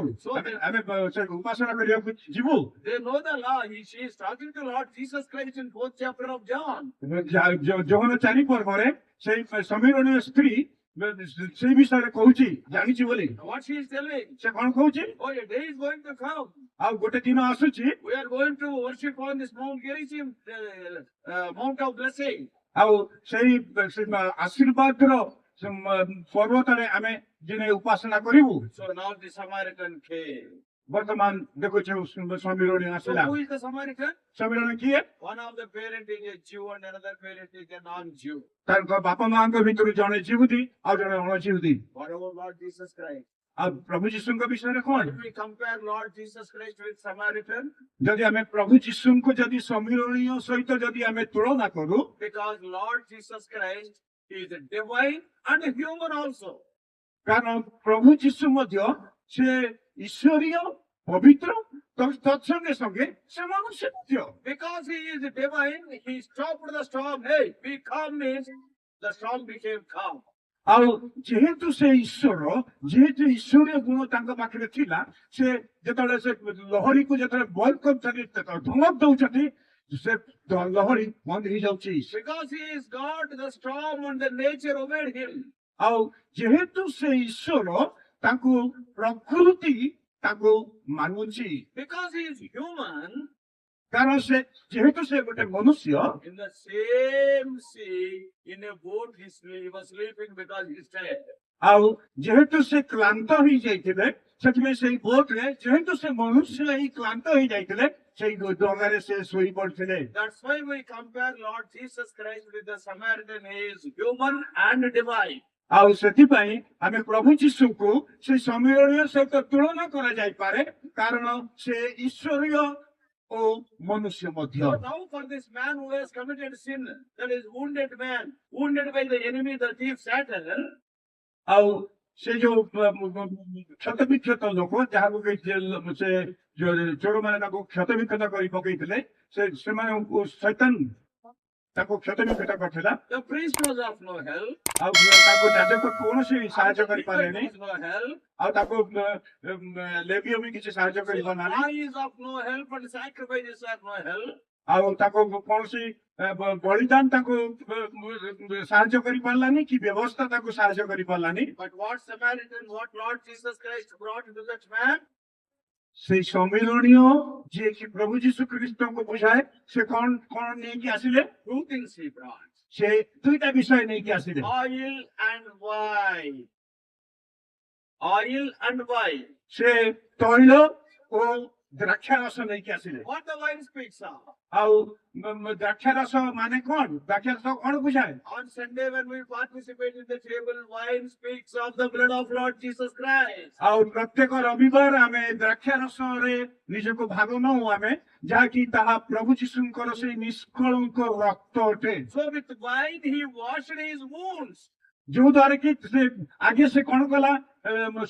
ଆମେ ସେ ଉପାସନା କରିବାକୁ ଯିବୁ They know the law. She is talking to Lord Jesus Christ in 4th chapter of John. ଯୌନ ଚାରି ପର୍ବରେ ସେଇ ସମୀରଣୀୟ ସ୍ତ୍ରୀ ସେଇ ବିଷୟରେ କହୁଛି ଜାଣିଛି ବୋଲି What she is telling? ସେ କଣ କହୁଛି Oh, a day is going to come. ଆଉ ଗୋଟେ ଦିନ ଆସୁଛି We are going to worship on this Mount Gerizim, Mount of Blessing. ଆଉ ସେଇ ଆଶୀର୍ବାଦର ପର୍ବତରେ ଆମେ ଦିନେ ଉପାସନା କରିବୁ So now the Samaritan came. ବର୍ତ୍ତମାନ ଦେଖୁଛୁ ସମୀରଣୀ So ଆସିଲା who is the Samaritan? ସମୀରଣୀ କିଏ One of the parent is a Jew and another parent is a non-Jew. ତାଙ୍କ ବାପା ମାଙ୍କ ଭିତରୁ ଜଣେ ଜିହୁଦୀ ଆଉ ଜଣେ ଅଣଜିହୁଦୀ What about Lord Jesus Christ? ଆଉ ପ୍ରଭୁ ଯୀଶୁଙ୍କ ବିଷୟରେ କଣ If we compare Lord Jesus Christ with Samaritan, ଯଦି ଆମେ ପ୍ରଭୁ ଯୀଶୁଙ୍କୁ ଯଦି ସମୀରଣୀୟ ସହିତ ଯଦି ଆମେ ତୁଳନା କରୁ because Lord Jesus Christ is divine and human also. କାରଣ ପ୍ରଭୁ ଯୀଶୁ ମଧ୍ୟ ସେ ଈଶ୍ୱରୀୟ ପବିତ୍ର ତତ୍ସଙ୍ଗେ ସଙ୍ଗେ ସେ ମନୁଷ୍ୟ ମଧ୍ୟ Because he is divine, he stopped the storm. Hey, be calm means the storm became calm. ଆଉ ଯେହେତୁ ସେ ଈଶ୍ୱର ଯେହେତୁ ଈଶ୍ୱରୀୟ ଗୁଣ ତାଙ୍କ ପାଖରେ ଥିଲା ସେ ଯେତେବେଳେ ସେ ଲହରୀକୁ ଯେତେବେଳେ ବନ୍ଦ କରୁଛନ୍ତି ଧମକ ଦଉଛନ୍ତି ସେ ଲହରୀ ବନ୍ଦ ହେଇଯାଉଛି Because he is God, the storm and the nature obeyed him. ଆଉ ଯେହେତୁ ସେ ଈଶ୍ୱର ତାଙ୍କୁ ପ୍ରକୃତି ତାଙ୍କୁ ମାନୁଛି Because he is human, କାରଣ ସେ ଯେହେତୁ ସେ ଗୋଟେ ମନୁଷ୍ୟ in the same sea, in a boat, he was sleeping because he is tired. ଆଉ ଯେହେତୁ ସେ କ୍ଳାନ୍ତ ହେଇଯାଇଥିଲେ ସେଥିପାଇଁ ସେଇ ବୋଟରେ ଯେହେତୁ ସେ ମନୁଷ୍ୟ ହିଁ କ୍ଳାନ୍ତ ହେଇଯାଇଥିଲେ ସେଇ ଡଙ୍ଗାରେ ସେ ଶୋଇ ପଡିଥିଲେ That's why we compare Lord Jesus Christ with the Samaritan. He is human and divine. ଆଉ ସେଥିପାଇଁ ଆମେ ପ୍ରଭୁ ଯୀଶୁଙ୍କୁ ସେ ସମ୍ମିଳନୀୟ ସହିତ ତୁଳନା କରାଯାଇପାରେ କାରଣ ସେ ଈଶ୍ୱରୀୟ ଓ ମନୁଷ୍ୟ ମଧ୍ୟ So now for this man who has committed sin, that is wounded man, wounded by the enemy, the thief Satan, ଆଉ ସେ ଯୋଉ କ୍ଷତବିକ୍ଷତ ଲୋକ ଯାହାକୁ ସେ ଚୋରମାନେ ତାଙ୍କୁ କ୍ଷତବିକ୍ଷତ କରି ପକେଇଥିଲେ ସେମାନଙ୍କୁ ଶୈତାନ ତାକୁ କ୍ଷତବିକ୍ଷତ କରିଥିଲା the priest was of no help. ଆଉ ତାକୁ ଯାଜକ କୌଣସି ସାହାଯ୍ୟ କରିପାରିଲେନି Was no help. ଆଉ ତାକୁ ଲେବିୟ ବି କିଛି ସାହାଯ୍ୟ କରିପାରିଲାନି Law is of no help and sacrifices are no help. ଆଉ ତାକୁ କୌଣସି ବଳିଦାନ ତାକୁ ସାହାଯ୍ୟ କରିପାରିଲାନି କି ବ୍ୟବସ୍ଥା ତାକୁ ସାହାଯ୍ୟ କରିପାରିଲାନି But what Samaritan, what Lord Jesus Christ brought to that man? ସେଇ ସମ୍ମିଳନୀୟ ଯିଏକି ପ୍ରଭୁ ଯୀଶୁ ଖ୍ରୀଷ୍ଟଙ୍କୁ ବୁଝାଏ ସେ କଣ କଣ ନେଇକି ଆସିଲେ Two things he brought. ସେ ଦୁଇଟା ବିଷୟ ନେଇକି ଆସିଲେ Oil and wine. Oil and wine. ସେ ତୈଳ ଓ ଦ୍ରାକ୍ଷା ରସ ନେଇକି ଆସିଲେ What the wine speaks of? ଆଉ ଦ୍ରାକ୍ଷା ରସ ମାନେ କଣ ଦ୍ରାକ୍ଷା ରସ କଣ ବୁଝାଏ On Sunday when we participate in the table, wine speaks of the blood of Lord Jesus Christ. ଆଉ ପ୍ରତ୍ୟେକ ରବିବାର ଆମେ ଦ୍ରାକ୍ଷା ରସରେ ନିଜକୁ ଭାଗ ନଉ ଆମେ ଯାହାକି ତାହା ପ୍ରଭୁ ଯୀଶୁଙ୍କର ସେଇ ନିଷ୍କଳଙ୍କ ରକ୍ତ ଅଟେ So with wine he washed his wounds. ଯୋଉ ଦ୍ୱାରା କି ସେ ଆଗେ ସେ କଣ କଲା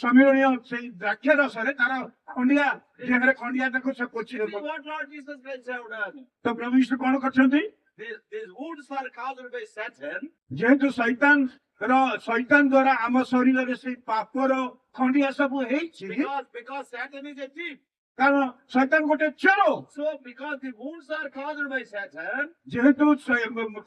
ସମ୍ମିଳନୀୟ ସେଇ ଦ୍ରାକ୍ଷା ରସରେ ତାର ଖଣ୍ଡିଆ ଦେହରେ ଖଣ୍ଡିଆ ତାକୁ ସେ ପୋଛି See what Lord Jesus Christ have done. ତ ପ୍ରଭୁ ଯୀଶୁ କଣ କରିଛନ୍ତି These wounds are caused by Satan. ଯେହେତୁ ଶୈତାନ ଦ୍ୱାରା ଆମ ଶରୀରରେ ସେଇ ପାପର ଖଣ୍ଡିଆ ସବୁ ହେଇଛି Because Satan is a thief. କାରଣ ଶୈତାନ ଗୋଟେ ଚୋର So because the wounds are caused by Satan, ଯେହେତୁ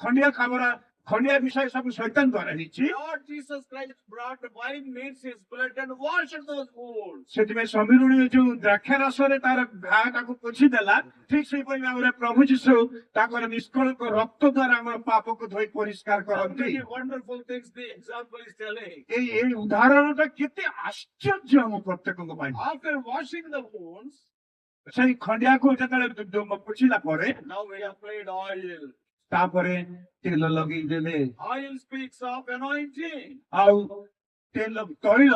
ଖଣ୍ଡିଆ ଖାବରା ଖଣ୍ଡିଆ ବିଷୟ ସବୁ ଶୈତାନ ଦ୍ୱାରା ହେଇଛି। Lord Jesus Christ brought wine means his blood and washed those wounds. ସେଥିପାଇଁ ସମୀରୁଣୀ ଯୋଉ ଦ୍ରାକ୍ଷା ରସରେ ତାର ଘାଟାକୁ ପୋଛି ଦେଲା, ଠିକ ସେଇପରି ଭାବରେ ପ୍ରଭୁ ଯୀଶୁ ତାଙ୍କର ନିଷ୍କଳଙ୍କ ରକ୍ତ ଦ୍ୱାରା ଆମର ପାପକୁ ଧୋଇ ପରିଷ୍କାର How କରନ୍ତି। many wonderful things the example is telling. ଏଇ ଉଦାହରଣଟା କେତେ ଆଶ୍ଚର୍ଯ୍ୟ ଆମ ପ୍ରତ୍ୟେକଙ୍କ ପାଇଁ। After washing the wounds, ସେଇ ଖଣ୍ଡିଆକୁ ଯେତେବେଳେ ପୋଛିଲା ପରେ now we applied oil. ତାପରେ ତେଲ ଲଗେଇଦେଲେ। Oil speaks of anointing. ଆଉ ତେଲ ତୈଳ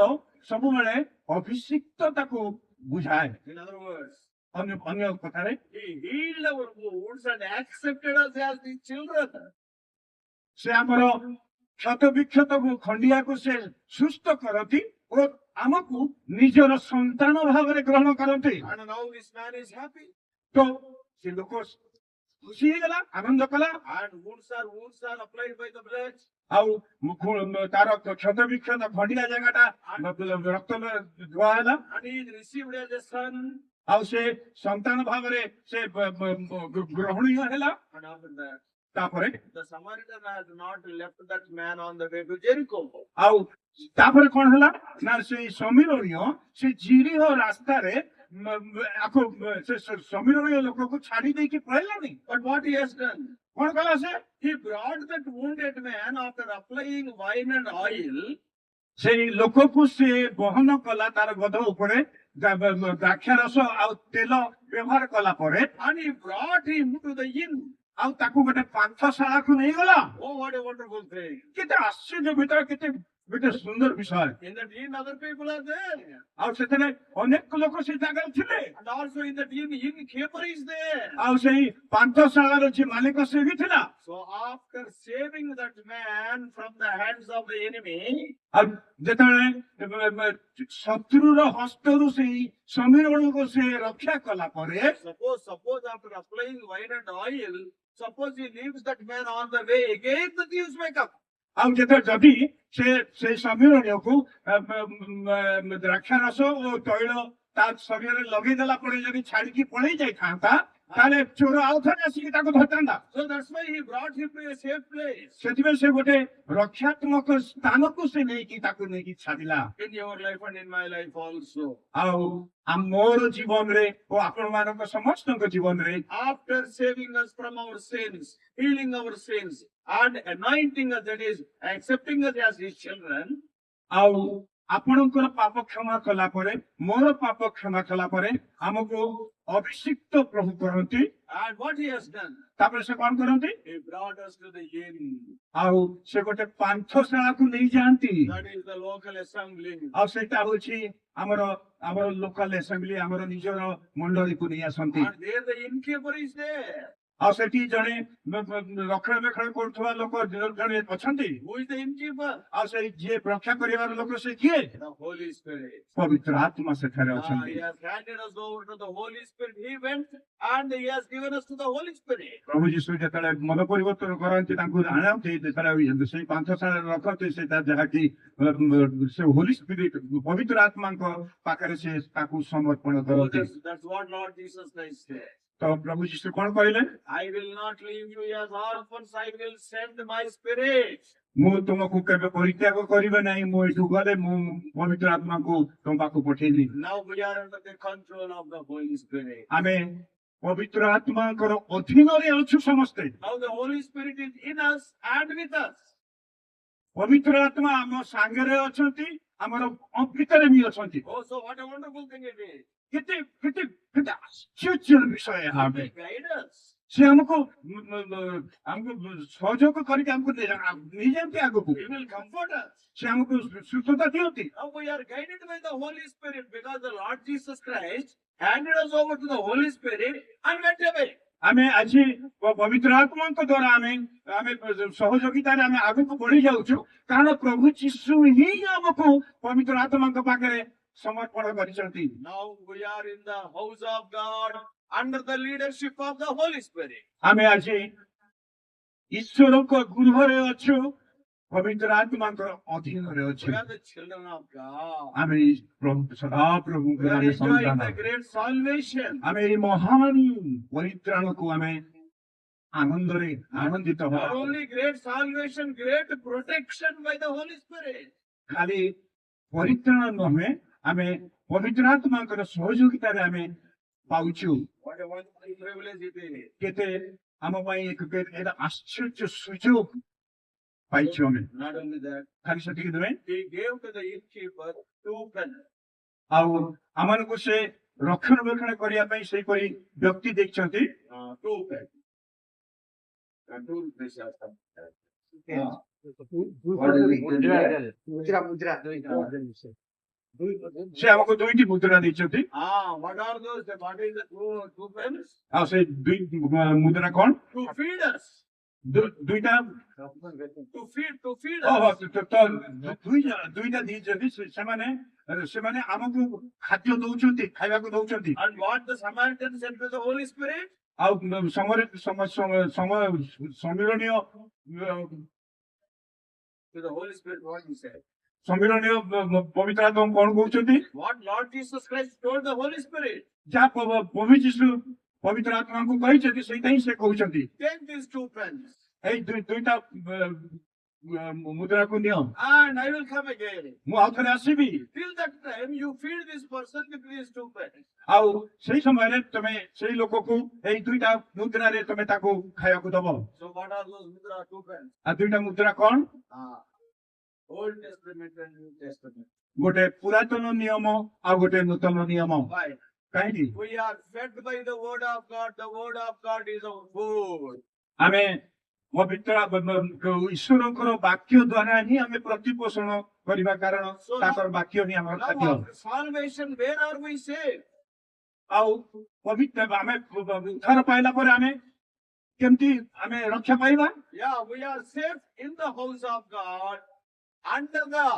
ସବୁବେଳେ ଅଭିଷିକ୍ତତାକୁ ବୁଝାଏ। In other words, ଅନ୍ୟ କଥାରେ he healed our wounds and accepted us as his children. ସେ ଆମର କ୍ଷତ ବିକ୍ଷତକୁ ଖଣ୍ଡିଆକୁ ସେ ସୁସ୍ଥ କରନ୍ତି ଓ ଆମକୁ ନିଜର ସନ୍ତାନ ଭାବରେ ଗ୍ରହଣ କରନ୍ତି। And now this man is happy. ତ ସେ ଲୋକ ଖୁସି ହେଇଗଲା, ଆନନ୍ଦ କଲା। And wounds are applied by the blood. ଆଉ ତାର କ୍ଷତ ବିକ୍ଷତ ଖଣ୍ଡିଆ ଜାଗାଟା ରକ୍ତ ଧୁଆ ହେଲା। And he is received as a son. ଆଉ ସେ ସନ୍ତାନ ଭାବରେ ସେ ଗ୍ରହଣୀୟ ହେଲା। And after that, ତାପରେ the Samaritan has not left that man on the way to Jericho. ଆଉ ତାପରେ କଣ ହେଲା ନା ସେଇ ସମୀରଣୀୟ ସେ ଜିରିହ ରାସ୍ତାରେ ଆକୁ ସେ ସମୀରଣୀୟ ଲୋକକୁ ଛାଡି ଦେଇକି ପଳେଇଲାନି। But what he has done, କଣ କଲା ସେ? he brought that wounded man after applying wine and oil. ସେଇ ଲୋକକୁ ସେ ବହନ କଲା ତାର ଗଧ ଉପରେ ଦ୍ରାକ୍ଷା ରସ ଆଉ ତେଲ ବ୍ୟବହାର କଲା ପରେ And he brought him to the inn. ଆଉ ତାକୁ ଗୋଟେ ପାନ୍ଥଶାଳାକୁ ନେଇଗଲା। Oh, what a wonderful thing. କେତେ ଆଶ୍ଚର୍ଯ୍ୟ ଭିତରେ କେତେ ଗୋଟେ ସୁନ୍ଦର ବିଷୟ। In that inn, other people are there. ଆଉ ସେଥିରେ ଅନେକ ଲୋକ ସେ ଜାଗାରେ ଥିଲେ। And also in that innkeeper is there. ଆଉ ସେଇ ପାନ୍ଥଶାଳାର ଯିଏ ମାଲିକ ସେ ବି ଥିଲା। So after saving that man from the hands of the enemy, ଆଉ ଯେତେବେଳେ ଶତ୍ରୁର ହସ୍ତରୁ ସେଇ ସମୀରଣକୁ ସେ ରକ୍ଷା କଲା ପରେ suppose after applying wine and oil, suppose he leaves that man on the way, again the thieves may come. ଆଉ ଯେତେବେଳେ ଯଦି ସେ ସମୀରଣକୁ ଦ୍ରାକ୍ଷା ରସ ଓ ତୈଳ ତା ଶରୀରରେ ଲଗେଇଦେଲା ପରେ ଯଦି ଛାଡିକି ପଳେଇ ଯାଇଥାନ୍ତା, ତାହେଲେ ଚୋର ଆଉ ଥରେ ଆସିକି ତାକୁ ଧରିଥାନ୍ତା। So that's why he brought him to a safe place. ସେଥିପାଇଁ ସେ ଗୋଟେ ରକ୍ଷାତ୍ମକ ସ୍ଥାନକୁ ସେ ତାକୁ ନେଇକି ଛାଡିଲା। In your life and in my life also. ଆଉ ମୋର ଜୀବନରେ ଓ ଆପଣ ମାନଙ୍କ ସମସ୍ତଙ୍କ ଜୀବନରେ After saving us from our sins, healing our sins, and anointing us, that is, accepting us as his children, ଆଉ ଆପଣଙ୍କର ପାପ କ୍ଷମା କଲା ପରେ ମୋର ପାପ କ୍ଷମା କଲା ପରେ ଆମକୁ ଅଭିଷିକ୍ତ ପ୍ରଭୁ କରନ୍ତି। and what he has done, ତାପରେ ସେ କଣ କରନ୍ତି? he brought us to the inn. ଆଉ ସେ ଗୋଟେ ପାନ୍ଥଶାଳାକୁ ନେଇଯାଆନ୍ତି। That is the local assembly. ଆଉ ସେଇଟା ହଉଛି ଆମର ଲୋକାଲ ଆସେମ୍ବଲି, ଆମର ନିଜର ମଣ୍ଡଳୀକୁ ନେଇ ଆସନ୍ତି। And there the innkeeper is there. ଆଉ ସେଠି ଜଣେ ରକ୍ଷଣାବେକ୍ଷଣ କରୁଥିବା ଲୋକ ଜଣେ ଅଛନ୍ତି। Who is the innkeeper? ଆଉ ସେଇ ଯିଏ ରକ୍ଷା କରିବାର ଲୋକ ସେ କିଏ? The Holy Spirit. ପବିତ୍ର ଆତ୍ମା ସେଠାରେ ଅଛନ୍ତି। He has handed us over to the Holy Spirit. He went and he has given us to the Holy Spirit. ପ୍ରଭୁ ଯୀଶୁ ଯେତେବେଳେ ମନ ପରିବର୍ତ୍ତନ କରନ୍ତି ତାଙ୍କୁ ଆଣନ୍ତି, ଯେତେବେଳେ ସେଇ ପାନ୍ଥଶାଳାରେ ରଖନ୍ତି, ସେଇଟା ଯାହାକି ସେ ହୋଲି ସ୍ପିରିଟ ପବିତ୍ର ଆତ୍ମାଙ୍କ ପାଖରେ ସେ ତାକୁ ସମର୍ପଣ Oh, କରନ୍ତି। that's what Lord Jesus Christ said. ତ ପ୍ରଭୁ ଯୀଶୁ କଣ କହିଲେ? I will not leave you as orphans. I will send my Spirit. ମୁଁ ତୁମକୁ କେବେ ପରିତ୍ୟାଗ କରିବେ ନାହିଁ, ମୁଁ ଏଠୁ ଗଲେ ମୁଁ ପବିତ୍ର ଆତ୍ମାକୁ ତୁମ ପାଖକୁ ପଠେଇବି। Now we are under the control of the Holy Spirit. ଆମେ ପବିତ୍ର ଆତ୍ମାଙ୍କର ଅଧୀନରେ ଅଛୁ ସମସ୍ତେ। Now the Holy Spirit is in us and with us. ପବିତ୍ର ଆତ୍ମା ଆମ ସାଙ୍ଗରେ ଅଛନ୍ତି, ଆମର ଭିତରେ ବି ଅଛନ୍ତି। Oh, so what a wonderful thing it is. କେତେ କେତେ କେତେ ଆଶ୍ଚର୍ଯ୍ୟର ବିଷୟ ଏହା। He will guide us. ସେ ଆମକୁ ସହଯୋଗ କରିକି ଆମକୁ ନେଇଯାଆନ୍ତି ଆଗକୁ। He will comfort us. ସେ ଆମକୁ ସୁସ୍ଥତା ଦିଅନ୍ତି। Now we are guided by the Holy Spirit because the Lord Jesus Christ handed us over to the Holy Spirit and went away. ଆମେ ଆଜି ପବିତ୍ର ଆତ୍ମାଙ୍କ ଦ୍ଵାରା ଆମେ ସହଯୋଗିତାରେ ଆମେ ଆଗକୁ ବଢି ଯାଉଛୁ, କାରଣ ପ୍ରଭୁ ଯୀଶୁ ହିଁ ଆମକୁ ପବିତ୍ର ଆତ୍ମାଙ୍କ ପାଖରେ ସମର୍ପଣ କରିଛନ୍ତି। Now we are in the house of God under the leadership of the Holy Spirit. ଆମେ ଆଜି ଈଶ୍ୱରଙ୍କ ଗୃହରେ ଅଛୁ, ପବିତ୍ର ଆତ୍ମାଙ୍କର ଅଧୀନରେ ଅଛୁ। We are the children of God. ଆମେ ସଦାପ୍ରଭୁଙ୍କର We are ଆମେ enjoying ସନ୍ତାନ। the great salvation. ଆମେ ଏଇ ମହାନ ପରିତ୍ରାଣକୁ ଆମେ ଆନନ୍ଦରେ ଆନନ୍ଦିତ Not ହେବା। only great salvation, great protection by the Holy Spirit. ଖାଲି ପରିତ୍ରାଣ ନୁହେଁ, ଆମେ ପବିତ୍ର ଆତ୍ମାଙ୍କର ସହଯୋଗିତାରେ ଆମେ ପାଉଛୁ। What a wonderful privilege it is. କେତେ ଆମ ପାଇଁ ଏଇଟା ଆଶ୍ଚର୍ଯ୍ୟ ସୁଯୋଗ ପାଇଛୁ ଆମେ। Not only that, ଖାଲି ସେତିକି ନୁହେଁ, he gave to the innkeeper 2 pence. ଆଉ ଆମମାନଙ୍କୁ ସେ ରକ୍ଷଣାବେକ୍ଷଣ କରିବା ପାଇଁ ସେହିପରି ବ୍ୟକ୍ତି ଦେଇଛନ୍ତି 2 pence. And 2 rupees or something. ସେ ଆମକୁ ଦୁଇଟି ମୁଦ୍ରା ଦେଇଛନ୍ତି। What are those? What is the 2 pence? ଆଉ ସେ ଦୁଇ ମୁଦ୍ରା କଣ? To feed us. ଦୁଇଟା To feed ଓହୋ, us. ଦୁଇଟା ଦେଇଛନ୍ତି। ସେମାନେ ଆମକୁ ଖାଦ୍ୟ ଦଉଛନ୍ତି, ଖାଇବାକୁ ଦଉଛନ୍ତି। And what the Samaritan said to the Holy Spirit? ଆଉ ସମ୍ମିଳନୀୟ To the Holy Spirit, what he said. ସମ୍ମିଳନୀୟ ପବିତ୍ର ଆତ୍ମା କଣ କହୁଛନ୍ତି? What Lord Jesus Christ told the Holy Spirit. ଯାହା ପ୍ରଭୁ ଯୀଶୁ ପବିତ୍ର ଆତ୍ମାଙ୍କୁ କହିଛନ୍ତି ସେଇଟା ହିଁ ସେ କହୁଛନ୍ତି। Take these 2 pence. ଏଇ ଦୁଇଟା ମୁଦ୍ରାକୁ ନିଅ, And I will come again. ମୁଁ ଆଉ ଥରେ ଆସିବି। Till that time, you feed this person with these 2 pence. ଆଉ ସେଇ ସମୟରେ ତମେ ସେଇ ଲୋକକୁ ଏଇ ଦୁଇଟା ମୁଦ୍ରାରେ ତମେ ତାକୁ ଖାଇବାକୁ ଦବ। So what are those mudra 2 pence? ଆଉ ଦୁଇଟା ମୁଦ୍ରା କଣ? Old Testament and New Testament. ଗୋଟେ ପୁରାତନ ନିୟମ ଆଉ ଗୋଟେ ନୂତନ ନିୟମ। Why? କାହିଁକି? We are fed by the word of God. The word of God is our food. ଆମେ ପବିତ୍ର ଈଶ୍ୱରଙ୍କର ବାକ୍ୟ ଦ୍ଵାରା ହିଁ ଆମେ ପ୍ରତିପୋଷଣ କରିବା, କାରଣ ତାଙ୍କର ବାକ୍ୟ ହିଁ ଆମର Now ଖାଦ୍ୟ। after salvation, where are we saved? ଆଉ ପବିତ୍ର ଆମେ ଉଦ୍ଧାର ପାଇଲା ପରେ ଆମେ କେମିତି ଆମେ ରକ୍ଷା ପାଇବା? Yeah, we are saved in the house of God, under the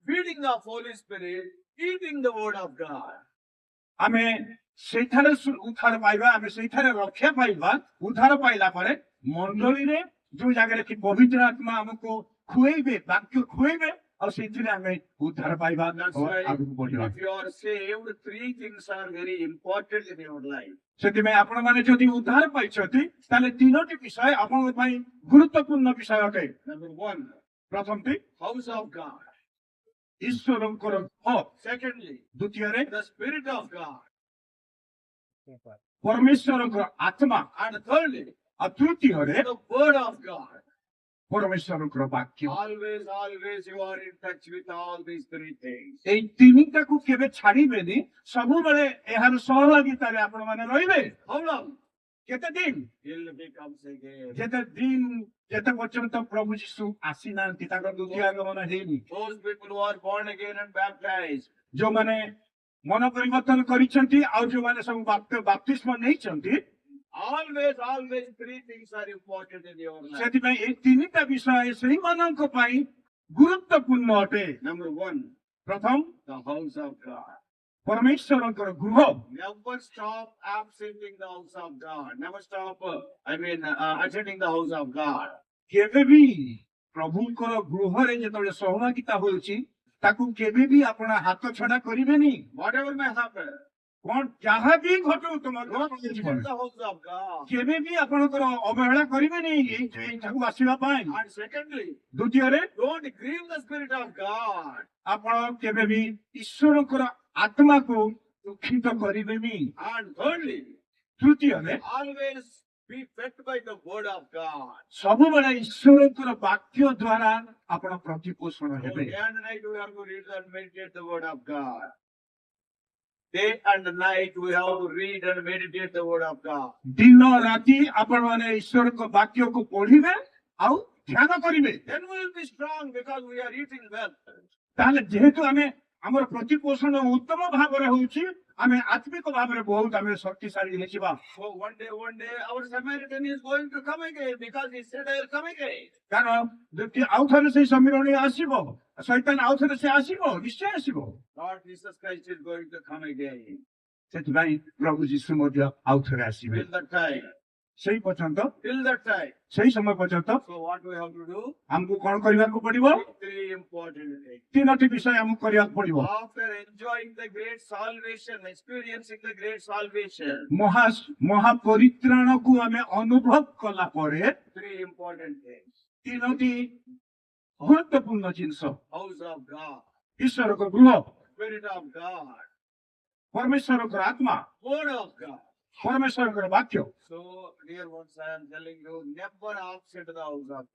feeding of Holy Spirit, eating the word of God. ଆମେ ସେଇଠାରେ ଉଦ୍ଧାର ପାଇବା, ଆମେ ସେଇଠାରେ ରକ୍ଷା ପାଇବା। ଉଦ୍ଧାର ପାଇଲା ପରେ ମଣ୍ଡଳୀରେ ଯୋଉ ଜାଗାରେ କି ପବିତ୍ର ଆତ୍ମା ଆମକୁ ଖୁଏଇବେ, ବାକ୍ୟ ଖୁଏଇବେ, ଆଉ ସେଇଥିରେ ଆମେ ଉଦ୍ଧାର ପାଇବା, That's why ଆଗକୁ ବଢିବା। if you are saved, 3 things are very important in your life. ସେଥିପାଇଁ ଆପଣମାନେ ଯଦି ଉଦ୍ଧାର ପାଇଛନ୍ତି ତାହେଲେ 3ଟି ବିଷୟ ଆପଣଙ୍କ ପାଇଁ ଗୁରୁତ୍ୱପୂର୍ଣ୍ଣ ବିଷୟ ଅଟେ। Number 1, ପ୍ରଥମଟି house of God. ଈଶ୍ୱରଙ୍କର ଘର, Secondly, ଦ୍ୱିତୀୟରେ the Spirit of God. ପରମେଶ୍ୱରଙ୍କର ଆତ୍ମା, And thirdly, ଆଉ ତୃତୀୟରେ the word of God. ପରମେଶ୍ୱରଙ୍କର ବାକ୍ୟ। Always you are in touch with all these 3 things. ଏଇ ତିନିଟାକୁ କେବେ ଛାଡିବେନି, ସବୁବେଳେ ଏହାର ସହଭାଗିତାରେ ଆପଣମାନେ ରହିବେ। How long? କେତେ ଦିନ? Till he comes again. ଯେତେ ପର୍ଯ୍ୟନ୍ତ ପ୍ରଭୁ ଯୀଶୁ ଆସିନାହାନ୍ତି, ତାଙ୍କର ଦ୍ୱିତୀୟ ଆଗମନ ହେଇନି। Those people who are born again and baptized. ଯୋଉମାନେ ମନ ପରିବର୍ତ୍ତନ କରିଛନ୍ତି ଆଉ ଯୋଉମାନେ ସବୁ ବାପ୍ତିସ୍ମ ନେଇଛନ୍ତି, Always 3 things are important in your life. ସେଥିପାଇଁ ଏଇ ତିନିଟା ବିଷୟ ସେଇମାନଙ୍କ ପାଇଁ ଗୁରୁତ୍ୱପୂର୍ଣ୍ଣ ଅଟେ। Number 1, ପ୍ରଥମ, the house of God. ପରମେଶ୍ୱରଙ୍କର ଗୃହ। Never stop absenting the house of God. Never stop, attending the house of God. କେବେ ବି ପ୍ରଭୁଙ୍କର ଗୃହରେ ଯେତେବେଳେ ସହଭାଗିତା ହେଉଛି ତାକୁ କେବେ ବି ଆପଣ ହାତ ଛଡା କରିବେନି। Whatever may happen, କଣ ଯାହା ବି ଘଟୁ ତୁମର visit the house of God. କେବେ ବି ଆପଣଙ୍କର ଅବହେଳା କରିବେନି ଏଇଠାକୁ ଆସିବା ପାଇଁ। And secondly, ଦ୍ୱିତୀୟରେ, don't grieve the Spirit of God. ଆପଣ କେବେ ବି ଈଶ୍ୱରଙ୍କର ଆତ୍ମାକୁ ଦୁଃଖିତ କରିବେନି। And thirdly, ତୃତୀୟରେ, always be fed by the word of God. ସବୁବେଳେ ଈଶ୍ୱରଙ୍କର ବାକ୍ୟ ଦ୍ଵାରା ଆପଣ ପ୍ରତିପୋଷଣ So ହେବେ। day and night we have to read and meditate the word of God. Day and night we have to read and meditate the word of God. ଦିନ ରାତି ଆପଣମାନେ ଈଶ୍ୱରଙ୍କ ବାକ୍ୟକୁ ପଢିବେ ଆଉ ଧ୍ୟାନ କରିବେ। Then we will be strong because we are eating well. ତାହେଲେ ଯେହେତୁ ଆମର ପ୍ରତିପୋଷଣ ଉତ୍ତମ ଭାବରେ ହଉଛି, ଆମେ ଆତ୍ମିକ ଭାବରେ ବହୁତ ଆମେ ଶକ୍ତିଶାଳୀ ହେଇଯିବା। So one day our Samaritan is going to come again because he said I will come again. କାରଣ ଆଉ ଥରେ ସେଇ ସମ୍ମିଳନୀ ଆସିବ, ଶୈତାନ ଆଉ ଥରେ ସେ ଆସିବ, ନିଶ୍ଚୟ ଆସିବ। Lord Jesus Christ is going to come again. ସେଥିପାଇଁ ପ୍ରଭୁ ଯୀଶୁ ମଧ୍ୟ ଆଉ ଥରେ ଆସିବେ। Till that time, ସେଇ ପର୍ଯ୍ୟନ୍ତ till that time. ସେଇ ସମୟ ପର୍ଯ୍ୟନ୍ତ So what we have to do? ଆମକୁ କଣ କରିବାକୁ ପଡିବ? Three important things. ତିନୋଟି ବିଷୟ ଆମକୁ କରିବାକୁ ପଡିବ। After enjoying the great salvation, experiencing the great salvation, ମହା ପରିତ୍ରାଣକୁ ଆମେ ଅନୁଭବ କଲା ପରେ three important things. ତିନୋଟି ଗୁରୁତ୍ୱପୂର୍ଣ୍ଣ ଜିନିଷ House of God, ଈଶ୍ୱରଙ୍କ ଗୃହ, Spirit of God, ପରମେଶ୍ୱରଙ୍କର ଆତ୍ମା, Word of God. ପରମେଶ୍ୱରଙ୍କର ବାକ୍ୟ। So, dear ones, I am telling you, never absent the house of God.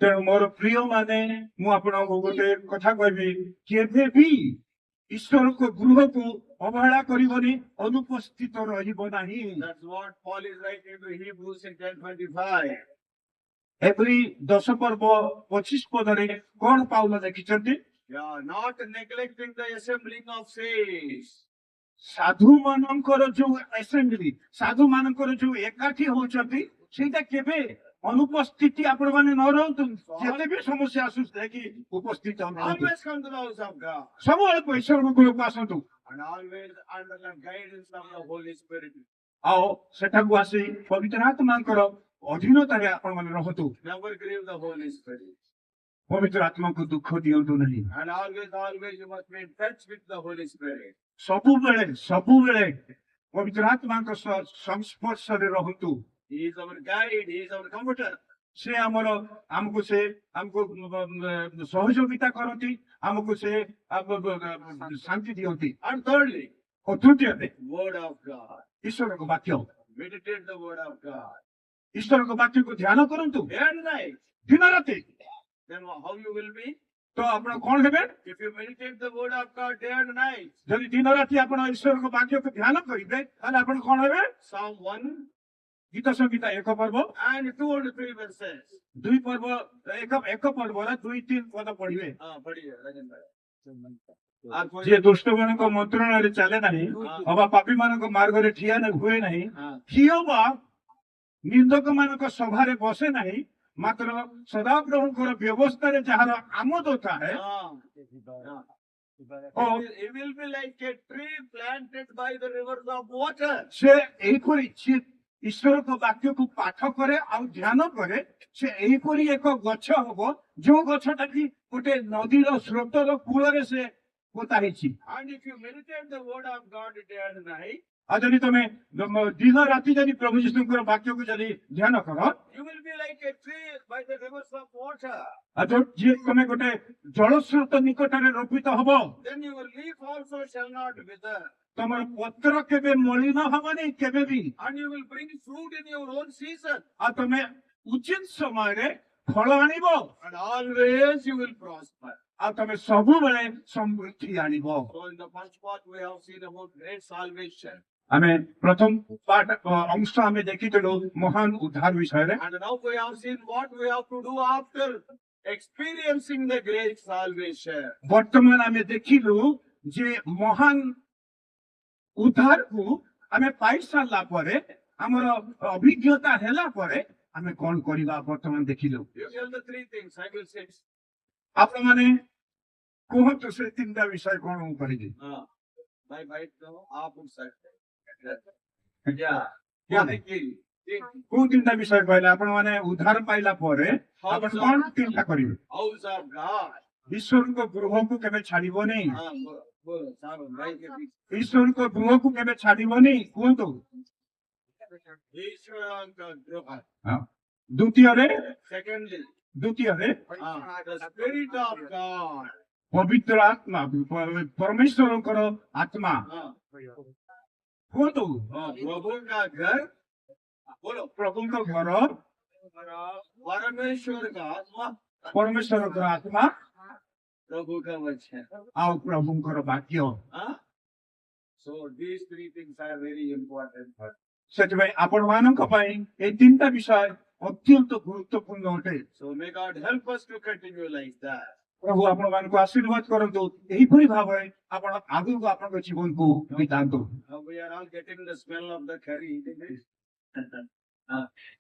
ତେଣୁ ମୋର ପ୍ରିୟ ମାନେ ମୁଁ ଆପଣଙ୍କୁ ଗୋଟେ କଥା କହିବି, କେବେ ବି ଈଶ୍ୱରଙ୍କ ଗୃହକୁ ଅବହେଳା କରିବନି, ଅନୁପସ୍ଥିତ ରହିବ ନାହିଁ। That's what Paul is writing to Hebrews in 10:25. ଏଭଳି 10 ପର୍ବ 25 ପଦରେ କଣ ପାଉଲ ଲେଖିଛନ୍ତି? Yeah, not neglecting the assembling of saints. ସାଧୁ ମାନଙ୍କର ଯୋଉ ଆସେମ୍ବଲି, ସାଧୁ ମାନଙ୍କର ଯୋଉ ଏକାଠି ହଉଛନ୍ତି, ସେଇଟା କେବେ ଅନୁପସ୍ଥିତି ଆପଣ ମାନେ ନ ରହନ୍ତୁ। ଯେତେ ବି ସମସ୍ୟା ଆସୁଥାଏ କି ଉପସ୍ଥିତ ନରହନ୍ତୁ। Always come to the house of God. ସବୁବେଳେ ଈଶ୍ୱରଙ୍କ ଗୃହକୁ ଆସନ୍ତୁ And always under the guidance of the Holy Spirit. ଆଉ ସେଠାକୁ ଆସି ପବିତ୍ର ଆତ୍ମାଙ୍କର ଅଧୀନତାରେ ଆପଣ ମାନେ ରହନ୍ତୁ। Never grieve the Holy Spirit. ପବିତ୍ର ଆତ୍ମାକୁ ଦୁଃଖ ଦିଅନ୍ତୁ ନାହିଁ। And always you must be in touch with the Holy Spirit. ସବୁବେଳେ ପବିତ୍ର ଆତ୍ମାଙ୍କ ସହ ସଂସ୍ପର୍ଶରେ ରହନ୍ତୁ। He is our guide, he is our comforter. ସେ ଆମକୁ ସହଯୋଗିତା କରନ୍ତି, ଆମକୁ ସେ ଶାନ୍ତି ଦିଅନ୍ତି। And thirdly, ଓ ତୃତୀୟରେ Word of God. ଈଶ୍ୱରଙ୍କ ବାକ୍ୟ, Meditate the Word of God. ଈଶ୍ୱରଙ୍କ ବାକ୍ୟକୁ ଧ୍ୟାନ କରନ୍ତୁ Day and night. ଦିନ ରାତି। Then how you will be? ତ ଆପଣ କଣ ହେବେ? If you meditate the Word of God day and night. ଯଦି ଦିନ ରାତି ଆପଣ ଈଶ୍ୱରଙ୍କ ବାକ୍ୟକୁ ଧ୍ୟାନ କରିବେ, ତାହେଲେ ଆପଣ କଣ ହେବେ? Psalm 1 ଗୀତ ସଂହିତା 1 ପର୍ବ and 2 and 3 verses. 2 ପର୍ବ 1 ପର୍ବର 2-3 ପଦ ପଢିବେ। Padhiye, Rajan bhai. ଯିଏ ଦୁଷ୍ଟ ମାନଙ୍କ ମନ୍ତ୍ରଣାରେ ଚାଲେ ନାହିଁ, ଅବା ପାପୀ ମାନଙ୍କ ମାର୍ଗରେ ଠିଆ ହୁଏ ନାହିଁ, କିଏ ବା ନିନ୍ଦକ ମାନଙ୍କ ସଭାରେ ବସେ ନାହିଁ, ମାତ୍ର ସଦାପ୍ରଭୁଙ୍କର ବ୍ୟବସ୍ଥାରେ ଯାହାର ଆମୋଦ ଥାଏ, He will be like a tree planted by the rivers of water. ସେ ଏହିପରି ଈଶ୍ୱରଙ୍କ ବାକ୍ୟକୁ ପାଠ କରେ ଆଉ ଧ୍ୟାନ କରେ, ସେ ଏହିପରି ଏକ ଗଛ ହବ ଯୋଉ ଗଛଟା କି ଗୋଟେ ନଦୀର ସ୍ରୋତର କୂଳରେ ସେ ପୋତା ହେଇଛି। And if you meditate the Word of God day and night, ଆଉ ଯଦି ତମେ ଦିନ ରାତି ଯଦି ପ୍ରଭୁ ଯୀଶୁଙ୍କର ବାକ୍ୟକୁ ଯଦି ଧ୍ୟାନ କର, you will be like a tree by the rivers of water. ଆଉ ଯିଏ ତମେ ଗୋଟେ ଜଳସ୍ରୋତ ନିକଟରେ ରୋପିତ ହବ, Then your leaf also shall not wither. ତମର ପତ୍ର କେବେ ମଳିନ ହବନି କେବେ ବି, And you will bring fruit in your own season. ଆଉ ତମେ ଉଚିତ ସମୟରେ ଫଳ ଆଣିବ, And always you will prosper. ଆଉ ତମେ ସବୁବେଳେ ସମୃଦ୍ଧି ଆଣିବ। So in the first part we have seen about great salvation. ଆମେ ପ୍ରଥମ ଅଂଶ ଆମେ ଦେଖିଥିଲୁ ମହାନ ଉଦ୍ଧାର ବିଷୟରେ। And now we have seen what we have to do after experiencing the great salvation. ବର୍ତ୍ତମାନ ଆମେ ଦେଖିଲୁ ଯେ ମହାନ ଉଦ୍ଧାରକୁ ଆମେ ପାଇସାରିଲା ପରେ, ଆମର ଅଭିଜ୍ଞତା ହେଲା ପରେ ଆମେ କଣ କରିବା ବର୍ତ୍ତମାନ ଦେଖିଲୁ। You tell the three things, I will say. ଆପଣମାନେ କୁହନ୍ତୁ ସେ ତିନିଟା ବିଷୟ କଣ ମୁଁ କହିବି। By bite no, आप उठ सकते हैं. Yeah. କୋଉ ତିନିଟା ବିଷୟ କହିଲେ? ଆପଣମାନେ ଉଦ୍ଧାର ପାଇଲା ପରେ ଆପଣ କଣ ଚିନ୍ତା କରିବେ? House of God. ଈଶ୍ୱରଙ୍କ ଗୃହକୁ କେବେ ଛାଡିବନି, बोलो सारो भाई के बीच. ଈଶ୍ୱରଙ୍କ ଗୃହକୁ କେବେ ଛାଡିବନି କୁହନ୍ତୁ। ईश्वर का गृह. ଦ୍ୱିତୀୟରେ Secondly, the Spirit of God. ପବିତ୍ର ଆତ୍ମା, ପରମେଶ୍ୱରଙ୍କର ଆତ୍ମା କୁହନ୍ତୁ। प्रभु का घर. बोलो ପ୍ରଭୁଙ୍କ ଘର, परमेश्वर का आत्मा, ପରମେଶ୍ୱରଙ୍କର ଆତ୍ମା प्रभु का वचन. ଆଉ ପ୍ରଭୁଙ୍କର ବାକ୍ୟ। So these three things are very important. ସେଥିପାଇଁ ଆପଣମାନଙ୍କ ପାଇଁ ଏଇ ତିନିଟା ବିଷୟ ଅତ୍ୟନ୍ତ ଗୁରୁତ୍ୱପୂର୍ଣ୍ଣ ଅଟେ। So may God help us to continue like that. ପ୍ରଭୁ ଆପଣମାନଙ୍କୁ ଆଶୀର୍ବାଦ କରନ୍ତୁ, ଏହିପରି ଭାବରେ ଆପଣ ଆଗକୁ ଆପଣଙ୍କ ଜୀବନକୁ ବିତାନ୍ତୁ। Now we are all getting the smell of the curry, isn't it?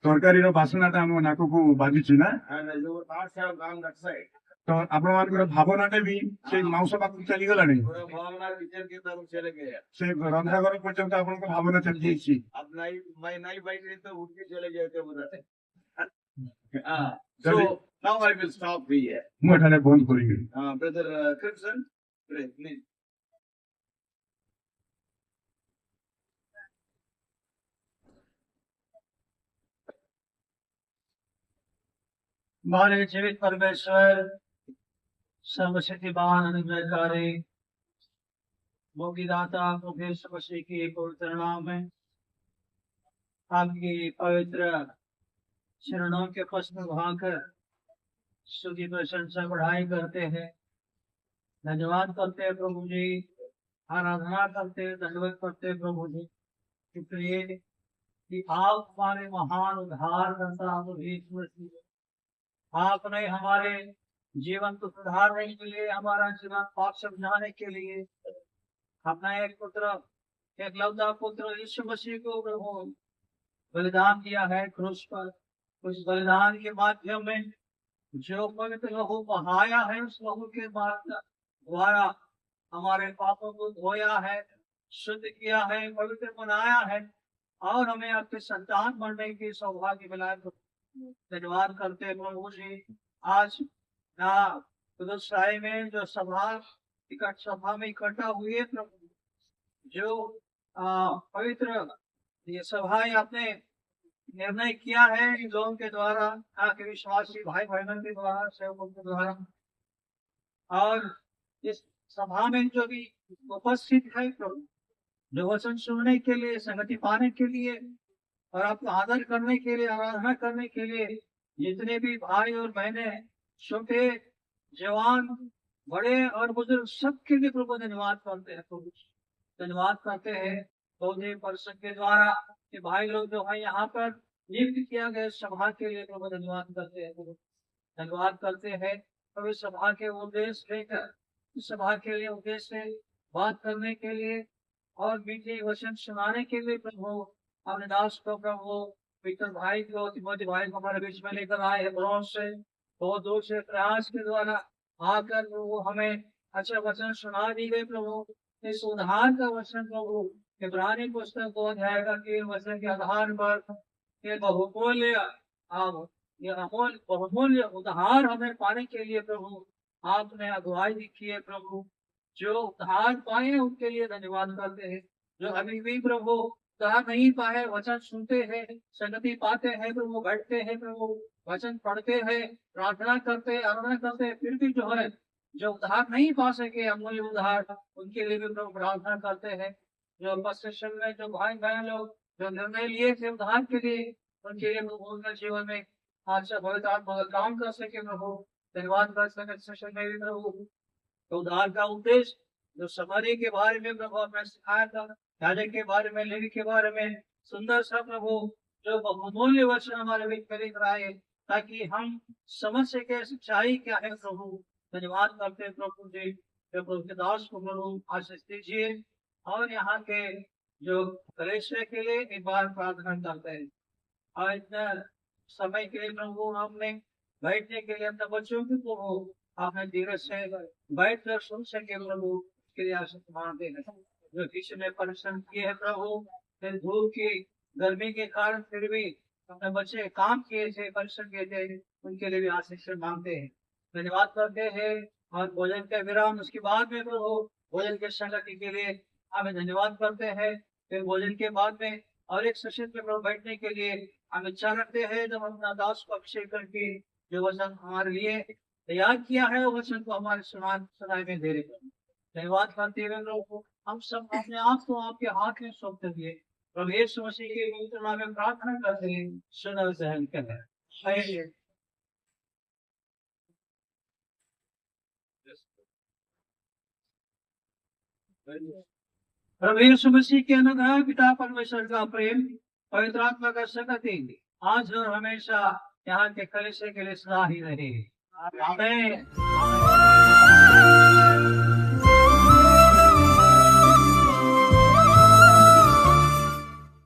ତରକାରୀର ବାସ୍ନାଟା ଆମ ନାକକୁ ବାଜୁଛି ନା? And your thoughts have gone that side. तो ଆପଣମାନଙ୍କର ଭାବନାଟେ ବି ସେଇ ମାଉସ ପାଖକୁ ଚାଲିଗଲାଣି। पूरा भावना किचन की तरफ चले गया। ସେ ରନ୍ଧାଘର ପର୍ଯ୍ୟନ୍ତ ଆପଣଙ୍କ ଭାବନା ଚାଲିଯାଇଛି। अब नहीं, मैं नहीं बैठ रही तो उठ के चले गए थे उधर। Does So now I will stop here. ମୁଁ ଏଠାରେ ବନ୍ଦ କରିବି। Brother Crimson, pray, please. हमारे जीवित परमेश्वर सर्वशक्तिमान अनुग्रहकारी मुक्तिदाता प्रभु यीशु मसीह की पवित्र नाम में आपकी पवित्र चरणों के पश्चिम भाकर स्तुति प्रशंसा बढ़ाई करते हैं। धन्यवाद करते हैं प्रभु जी, आराधना करते हैं, धन्यवाद करते हैं प्रभु जी, इसलिए कि आप हमारे महान उद्धार करता प्रभु यीशु मसीह, आपने हमारे जीवन को सुधारने के लिए, हमारा जीवन पाप से बचाने के लिए अपना एक पुत्र, एक लौता पुत्र यीशु मसीह को प्रभु बलिदान दिया है क्रूस पर। उस बलिदान के माध्यम में जो पवित्र लहू बहाया है, उस लहू के द्वारा हमारे पापों को धोया है, शुद्ध किया है, पवित्र बनाया है और हमें आपके संतान बनने की सौभाग्य मिला। धन्यवाद करते हैं प्रभु जी। आज में जो सभा में इकट्ठा हुए प्रभु, जो पवित्र ये सभा आपने निर्णय किया है इन लोगों के द्वारा, आपके विश्वासी भाई बहनों के द्वारा, सेवकों के द्वारा, और इस सभा में जो भी उपस्थित है प्रभु, जो वचन सुनने के लिए, संगति पाने के लिए और आपको आदर करने के लिए, आराधना करने के लिए जितने भी भाई और बहनें, छोटे जवान, बड़े और बुजुर्ग, सबके लिए प्रभु धन्यवाद करते हैं। प्रभु धन्यवाद करते हैं पौधे परिषद के द्वारा कि भाई लोग जो है यहाँ पर नियुक्त किया गया सभा के लिए प्रभु धन्यवाद करते हैं। प्रभु धन्यवाद करते हैं प्रभु सभा के उद्देश्य लेकर, सभा के लिए उद्देश्य बात करने के लिए और मीठे वचन सुनाने के लिए प्रभु अपने दास को प्रभु विक्टर भाई को, तिमोथी भाई को हमारे बीच में लेकर आए हैं। ब्रॉन्ज से बहुत दूर से प्रयास के द्वारा आकर प्रभु हमें अच्छा वचन सुना दी गई। प्रभु इस उद्धार का वचन प्रभु इब्रानी पुस्तक को अध्याय के वचन के आधार पर ये बहुमूल्य उद्धार हमें पाने के लिए प्रभु आपने अगुवाई की है। प्रभु जो उद्धार पाए उनके लिए धन्यवाद करते हैं। जो अभी भी प्रभु उद्धार नहीं पाए, वचन सुनते हैं, संगति पाते हैं प्रभु, बैठते हैं प्रभु, वचन पढ़ते हैं, प्रार्थना करते हैं, आराधना करते हैं, फिर भी जो है जो उद्धार नहीं पा सके अमूल्य उद्धार, उनके लिए भी प्रभु प्रार्थना करते हैं। जो बस में जो भाई बहन लोग जो निर्णय लिए थे उद्धार के लिए, उनके लिए प्रभु उनके जीवन में आज बहुत काम कर सके प्रभु, धन्यवाद कर सके। सेशन में भी प्रभु तो उद्धार का उद्देश्य जो समरी के बारे में प्रभु आपने सिखाया था, याजक के बारे में, लेवी के बारे में, सुंदर सा प्रभु जो बहुमूल्य वचन हमारे बीच में लिख रहा है, ताकि हम समझ सके सच्चाई क्या है। प्रभु धन्यवाद करते हैं प्रभु जी, प्रभु के दास को प्रभु आशीष दीजिए और यहाँ के जो कलेश्वर के लिए एक बार प्रार्थना करते हैं। और इतना समय के लिए प्रभु हमने बैठने के लिए अपने बच्चों की प्रभु आपने धीरज से बैठ कर सुन सके प्रभु, उसके लिए आशीष मानते हैं। जो किसी ने परिश्रम किए है प्रभु, धूप की गर्मी के कारण फिर भी अपने बच्चे काम किए थे, परिश्रम किए थे, उनके लिए भी आशीष मांगते हैं, धन्यवाद करते हैं। और भोजन का विराम उसके बाद में प्रभु भोजन के संगति के लिए हमें धन्यवाद करते हैं। फिर भोजन के बाद में और एक सेशन में प्रभु बैठने के लिए हम इच्छा रखते हैं, जब हम अपना दास को अभिषेक करके जो वचन हमारे लिए तैयार किया है, वो वचन को हमारे सुनाई में दे रहे। धन्यवाद करते हुए प्रभु हम सब अपने आप को आपके हाथ में सौंपते हुए प्रभु यीशु मसीह के पवित्र नाम में प्रार्थना करते हैं, सुन सहन करें। प्रभु यीशु मसीह के अनुग्रह, पिता परमेश्वर का प्रेम, पवित्र आत्मा का संगति आज और हमेशा यहाँ के कलीसिया के लिए सदा ही रहे। आमीन।